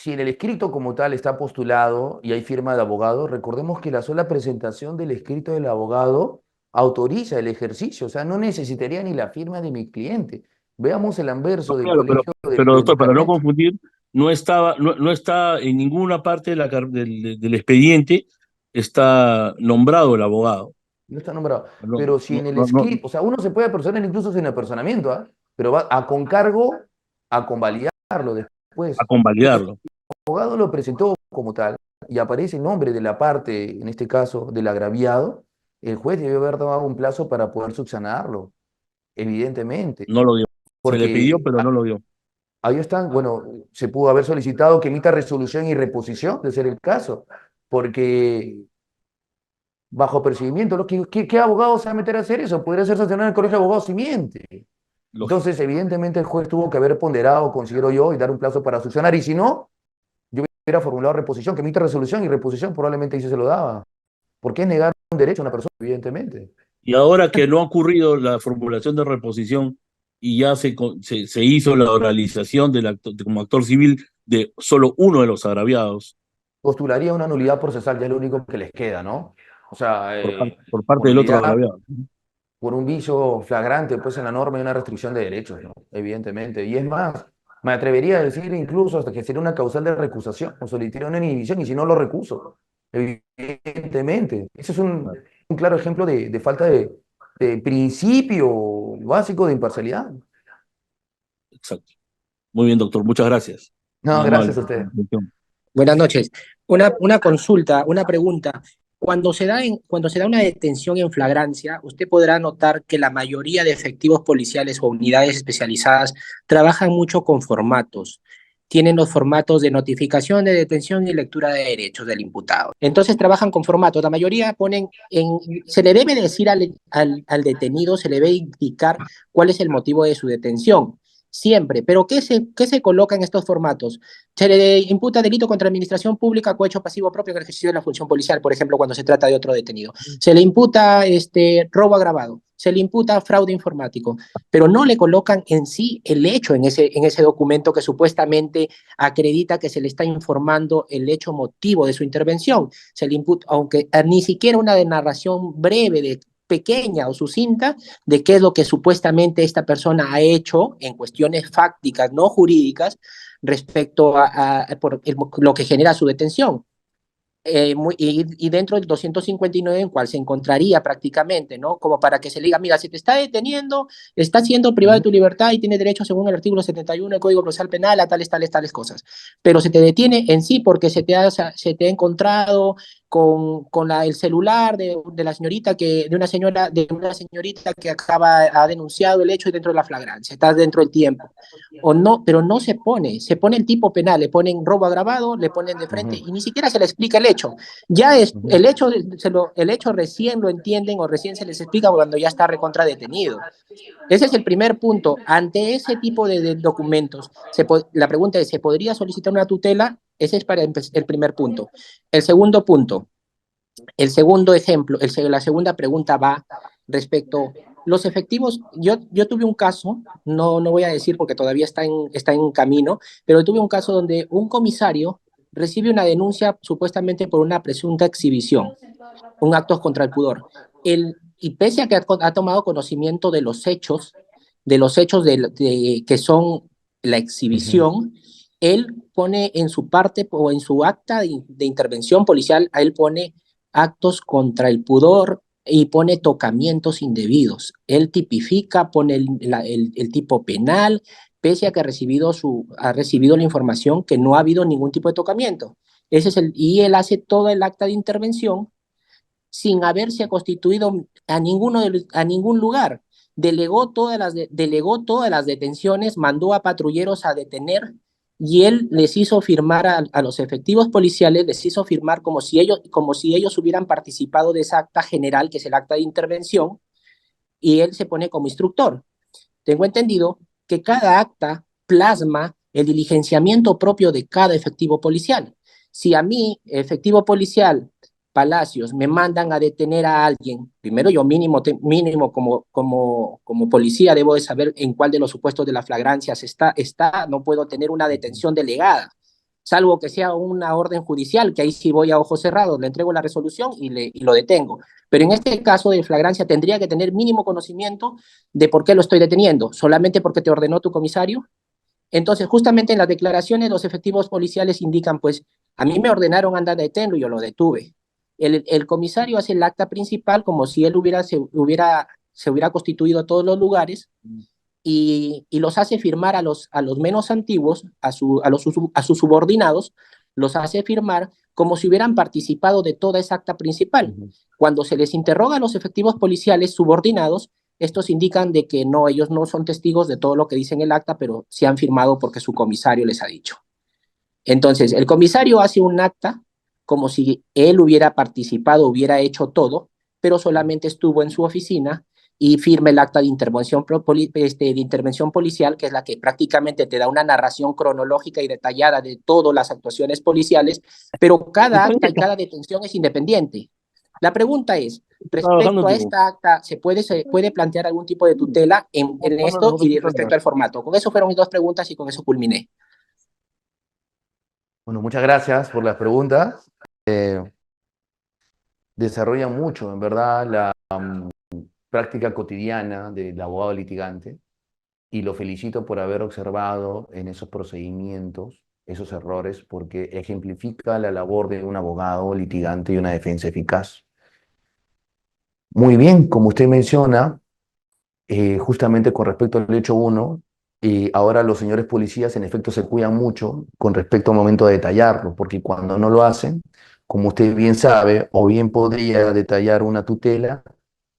en el escrito como tal está postulado y hay firma de abogado, recordemos que la sola presentación del escrito del abogado autoriza el ejercicio, o sea, no necesitaría ni la firma de mi cliente. Veamos el No, anverso del claro, colegio pero de doctor, para no medicamentos. confundir, no está en ninguna parte del expediente, está nombrado el abogado. No está nombrado. No, Pero si no, en el no, escrito, o sea, uno se puede personar incluso sin apersonamiento, ¿ah? Pero va a con cargo a convalidarlo a después. Entonces, convalidarlo. el abogado lo presentó como tal y aparece el nombre de la parte, en este caso del agraviado, el juez debe haber dado un plazo para poder subsanarlo, evidentemente, No lo dio. Se le pidió, porque pero no lo dio. ahí están, bueno, se pudo haber solicitado que emita resolución y reposición, de ser el caso, porque bajo percibimiento, ¿qué abogado se va a meter a hacer eso? Podría ser sancionado en el colegio de abogados si miente. Lógico. Entonces, evidentemente, el juez tuvo que haber ponderado, considero yo, y dar un plazo para subsanar, y si no, yo hubiera formulado reposición, que emita resolución y reposición probablemente ahí sí se lo daba. ¿Por qué negar un derecho a una persona? Evidentemente. Y ahora que no ha ocurrido la formulación de reposición y ya se hizo la oralización como actor civil de solo uno de los agraviados Postularía una nulidad procesal, ya es lo único que les queda, ¿no? O sea, por parte por del otro nulidad, agraviado. por un vicio flagrante, pues en la norma hay una restricción de derechos, ¿no? Evidentemente. Y es más, me atrevería a decir incluso hasta que sería una causal de recusación, o solicitaría una inhibición, y si no lo recuso, evidentemente. Ese es un claro ejemplo de falta de principio básico de imparcialidad. Exacto. Muy bien, doctor. Muchas gracias. Muy No, amable gracias a por su usted. atención. Buenas noches. Una consulta, una pregunta. Cuando se da una detención en flagrancia, usted podrá notar que la mayoría de efectivos policiales o unidades especializadas trabajan mucho con formatos. Tienen los formatos de notificación de detención y lectura de derechos del imputado. Entonces trabajan con formatos. La mayoría se le debe decir al detenido, se le debe indicar cuál es el motivo de su detención. Siempre. Pero ¿qué se coloca en estos formatos? Se le imputa delito contra administración pública, cohecho pasivo propio en el ejercicio de la función policial, por ejemplo, cuando se trata de otro detenido. Se le imputa robo agravado, se le imputa fraude informático, pero no le colocan en sí el hecho en ese documento que supuestamente acredita que se le está informando el hecho motivo de su intervención. Se le imputa, aunque ni siquiera una de narración breve de pequeña o sucinta de qué es lo que supuestamente esta persona ha hecho en cuestiones fácticas, no jurídicas, respecto por lo que genera su detención. Y dentro del 259 en cual se encontraría prácticamente, ¿no? Como para que se le diga, mira, se te está deteniendo, está siendo privado de tu libertad y tiene derecho según el artículo 71 del Código Procesal Penal a tales cosas. Pero se te detiene en sí porque se te ha encontrado el celular de la señorita de una señorita que ha denunciado el hecho dentro de la flagrancia, está dentro del tiempo. O no, pero no se pone el tipo penal, le ponen robo agravado, le ponen de frente y ni siquiera se le explica el hecho. Ya es el hecho, el hecho recién lo entienden o recién se les explica cuando ya está recontra detenido. Ese es el primer punto. Ante ese tipo de documentos, la pregunta es, ¿se podría solicitar una tutela? Ese es para el primer punto. El segundo punto, el segundo ejemplo, la segunda pregunta va respecto los efectivos. Yo tuve un caso, no voy a decir porque todavía está en camino, pero tuve un caso donde un comisario recibe una denuncia supuestamente por una presunta exhibición, un acto contra el pudor. Y pese a que ha tomado conocimiento de los hechos que son la exhibición, él pone en su parte o en su acta de intervención policial, él pone actos contra el pudor y pone tocamientos indebidos. Él tipifica, pone el tipo penal, pese a que ha recibido la información que no ha habido ningún tipo de tocamiento. Y él hace todo el acta de intervención sin haberse constituido a ningún lugar. Delegó todas las detenciones, mandó a patrulleros a detener y él les hizo firmar a los efectivos policiales, les hizo firmar como si ellos hubieran participado de esa acta general, que es el acta de intervención, y él se pone como instructor. Tengo entendido que cada acta plasma el diligenciamiento propio de cada efectivo policial. Si a mí, efectivo policial, Palacios, me mandan a detener a alguien, primero yo mínimo como policía debo de saber en cuál de los supuestos de la flagrancia no puedo tener una detención delegada, salvo que sea una orden judicial, que ahí sí voy a ojos cerrados, le entrego la resolución y lo detengo. Pero en este caso de flagrancia tendría que tener mínimo conocimiento de por qué lo estoy deteniendo, solamente porque te ordenó tu comisario. Entonces, justamente en las declaraciones, los efectivos policiales indican, pues, a mí me ordenaron andar a detenerlo y yo lo detuve. El comisario hace el acta principal como si él se hubiera constituido a todos los lugares y los hace firmar a los menos antiguos, a sus subordinados, los hace firmar como si hubieran participado de toda esa acta principal. Cuando se les interroga a los efectivos policiales subordinados, estos indican de que no, ellos no son testigos de todo lo que dice en el acta, pero sí han firmado porque su comisario les ha dicho. Entonces, el comisario hace un acta como si él hubiera participado, hubiera hecho todo, pero solamente estuvo en su oficina y firma el acta de de intervención policial, que es la que prácticamente te da una narración cronológica y detallada de todas las actuaciones policiales, pero cada acta y cada detención es independiente. La pregunta es, respecto a esta acta, ¿se puede plantear algún tipo de tutela en esto y respecto al formato? Con eso fueron mis dos preguntas y con eso culminé. Bueno, muchas gracias por las preguntas. Desarrollan mucho, en verdad, la práctica cotidiana del abogado litigante y lo felicito por haber observado en esos procedimientos esos errores porque ejemplifica la labor de un abogado litigante y una defensa eficaz. Muy bien, como usted menciona, justamente con respecto al hecho 1, ahora los señores policías en efecto se cuidan mucho con respecto al momento de detallarlo, porque cuando no lo hacen, como usted bien sabe, o bien podría detallar una tutela,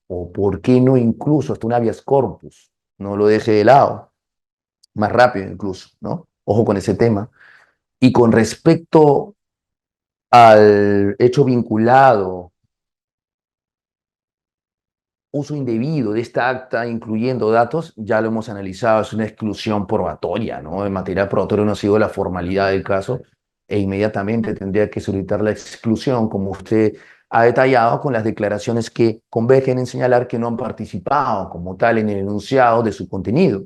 o por qué no incluso hasta un habeas corpus, no lo deje de lado, más rápido incluso, ¿no? Ojo con ese tema. Y con respecto al hecho vinculado, uso indebido de esta acta, incluyendo datos, ya lo hemos analizado, es una exclusión probatoria, ¿no? En material probatorio no ha sido la formalidad del caso e inmediatamente tendría que solicitar la exclusión, como usted ha detallado, con las declaraciones que convergen en señalar que no han participado como tal en el enunciado de su contenido.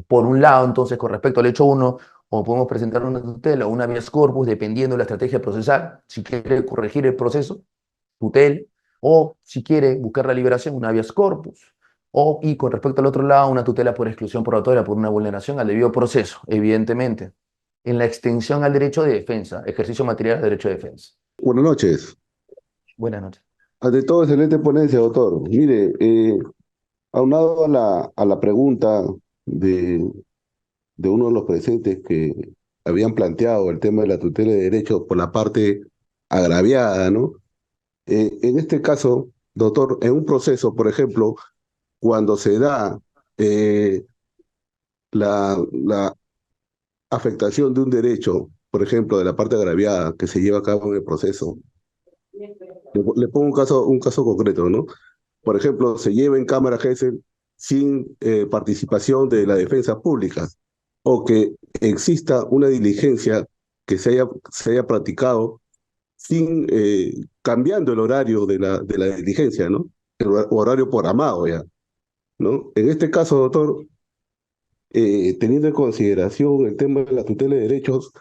Por un lado, entonces, con respecto al hecho 1, o podemos presentar una tutela o un habeas corpus, dependiendo de la estrategia procesal, si quiere corregir el proceso, tutela, o si quiere buscar la liberación, un habeas corpus, y con respecto al otro lado, una tutela por exclusión probatoria por una vulneración al debido proceso, evidentemente, en la extensión al derecho de defensa, ejercicio material del derecho de defensa. Buenas noches. Buenas noches. Ante todo, excelente ponencia, doctor. Mire, aunado a la pregunta de uno de los presentes que habían planteado el tema de la tutela de derechos por la parte agraviada, ¿no? En este caso, doctor, en un proceso, por ejemplo, cuando se da eh, la afectación de un derecho, por ejemplo, de la parte agraviada que se lleva a cabo en el proceso, le pongo un caso concreto, ¿no? Por ejemplo, se lleva en cámara Gesell sin participación de la defensa pública, o que exista una diligencia que se haya practicado sin cambiando el horario de la diligencia, ¿no? El horario programado ya, ¿no? En este caso, doctor, teniendo en consideración el tema de la tutela de derechos,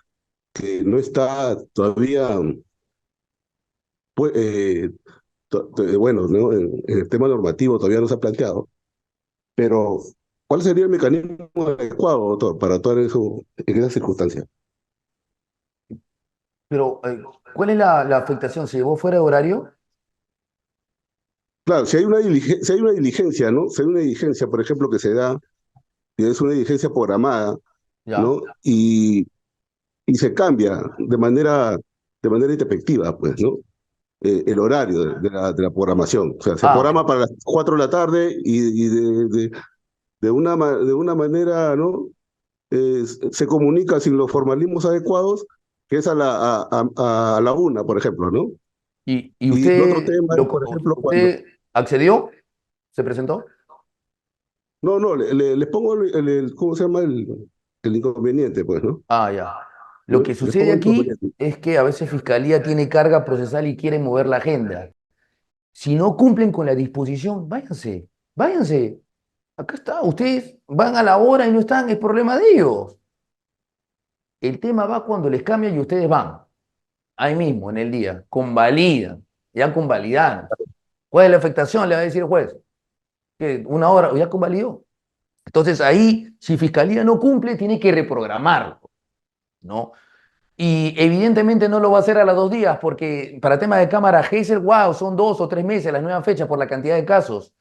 que no está todavía, pues, bueno, ¿no? En el tema normativo todavía no se ha planteado, pero ¿cuál sería el mecanismo adecuado, doctor, para actuar en esas circunstancias? Pero, ¿cuál es la afectación? ¿Se llevó fuera de horario? Claro, si hay una diligencia, ¿no? Si hay una diligencia, por ejemplo, que se da, y es una diligencia programada, Ya. ¿no? Y se cambia de manera introspectiva, pues, ¿no? El horario de la programación. O sea, se Ah, programa para las 4 de la tarde y de una manera, ¿no? Se comunica sin los formalismos adecuados, que es a la 1, por ejemplo, ¿no? ¿y Y el otro usted, tema es, por ejemplo, cuando... usted accedió? ¿Se presentó? No, no, les pongo ¿cómo se llama? El inconveniente, pues, ¿no? Ah, ya. Lo ¿No? que Les sucede pongo el aquí inconveniente. es que a veces Fiscalía tiene carga procesal y quiere mover la agenda. Si no cumplen con la disposición, váyanse, váyanse. Acá está, ustedes van a la hora y no están, es problema de ellos. El tema va cuando les cambian y ustedes van, ahí mismo, en el día, convalidan, ya convalidaron. ¿Cuál es la afectación? Le va a decir el juez. Que una hora, ya convalidó. Entonces ahí, si Fiscalía no cumple, tiene que reprogramarlo, ¿no? Y evidentemente no lo va a hacer a los 2 días, porque para tema de cámara Gesell, wow, son 2 o 3 meses las nuevas fechas por la cantidad de casos.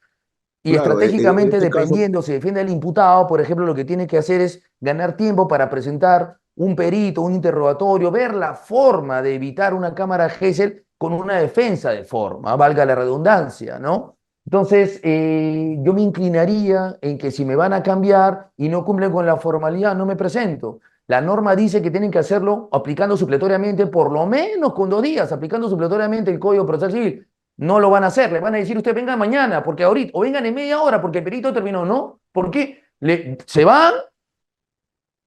Y Claro, en estratégicamente, este caso, dependiendo, se defiende al imputado, por ejemplo, lo que tiene que hacer es ganar tiempo para presentar un perito, un interrogatorio, ver la forma de evitar una cámara Gesell con una defensa de forma, valga la redundancia, ¿no? Entonces, yo me inclinaría en que si me van a cambiar y no cumplen con la formalidad, no me presento. La norma dice que tienen que hacerlo aplicando supletoriamente, por lo menos con 2 días, aplicando supletoriamente el Código Procesal Civil. No lo van a hacer, le van a decir usted venga mañana, porque ahorita, o vengan en media hora, porque el perito terminó, ¿no? ¿Por qué? Se van,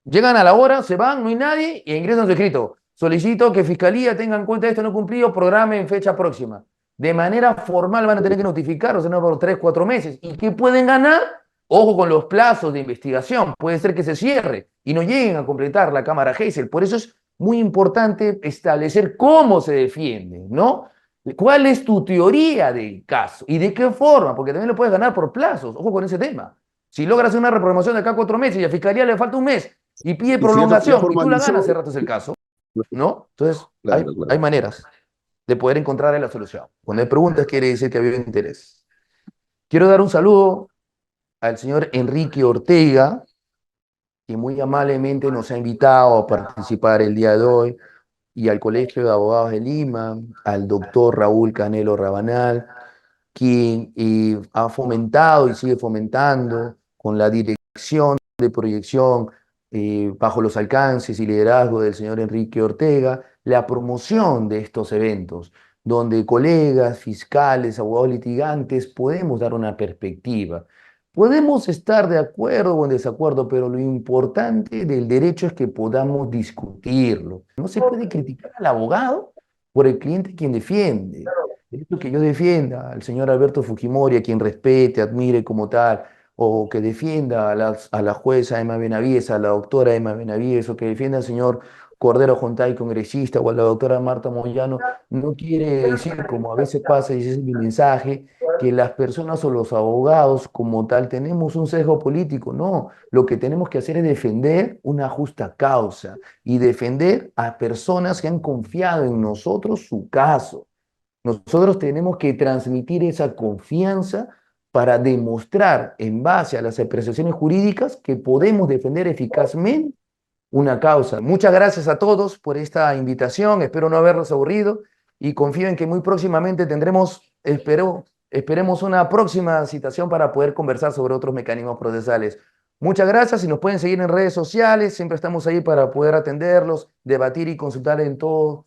llegan a la hora, se van, no hay nadie, y ingresan su escrito. Solicito que Fiscalía tenga en cuenta esto no cumplido, programe en fecha próxima. De manera formal van a tener que notificar, o sea, no por 3, 4 meses. ¿Y qué pueden ganar? Ojo con los plazos de investigación. Puede ser que se cierre y no lleguen a completar la cámara Gesell. Por eso es muy importante establecer cómo se defiende, ¿no? ¿Cuál es tu teoría del caso? ¿Y de qué forma? Porque también lo puedes ganar por plazos. Ojo con ese tema. Si logras una reprogramación de acá a 4 meses y a Fiscalía le falta un mes y pide y si ya prolongación y tú la ganas, formalizó, cerraste el caso, ¿no? Entonces, claro, claro. hay maneras de poder encontrar la solución. Cuando hay preguntas, quiere decir que había interés. Quiero dar un saludo al señor Enrique Ortega, que muy amablemente nos ha invitado a participar el día de hoy, y al Colegio de Abogados de Lima, al doctor Raúl Canelo Rabanal, quien ha fomentado y sigue fomentando con la dirección de proyección bajo los alcances y liderazgo del señor Enrique Ortega, la promoción de estos eventos, donde colegas, fiscales, abogados litigantes podemos dar una perspectiva. Podemos estar de acuerdo o en desacuerdo, pero lo importante del derecho es que podamos discutirlo. No se puede criticar al abogado por el cliente quien defiende. El hecho que yo defienda al señor Alberto Fujimori, a quien respete, admire como tal, o que defienda a la jueza Emma Benavides, a la doctora Emma Benavides, o que defienda al señor Cordero Jontay, congresista, o a la doctora Marta Moyano, no quiere decir, como a veces pasa, y ese es mi mensaje, que las personas o los abogados como tal tenemos un sesgo político. No, lo que tenemos que hacer es defender una justa causa y defender a personas que han confiado en nosotros su caso. Nosotros tenemos que transmitir esa confianza para demostrar en base a las apreciaciones jurídicas que podemos defender eficazmente una causa. Muchas gracias a todos por esta invitación, espero no haberlos aburrido y confío en que muy próximamente tendremos, esperemos una próxima citación para poder conversar sobre otros mecanismos procesales. Muchas gracias y nos pueden seguir en redes sociales, siempre estamos ahí para poder atenderlos, debatir y consultar en todo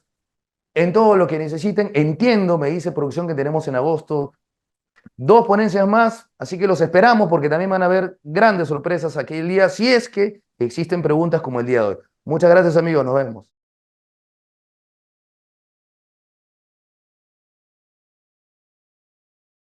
lo que necesiten. Entiendo, me dice producción, que tenemos en agosto 2 ponencias más, así que los esperamos porque también van a haber grandes sorpresas aquel día, si es que existen preguntas como el día de hoy. Muchas gracias, amigos, nos vemos.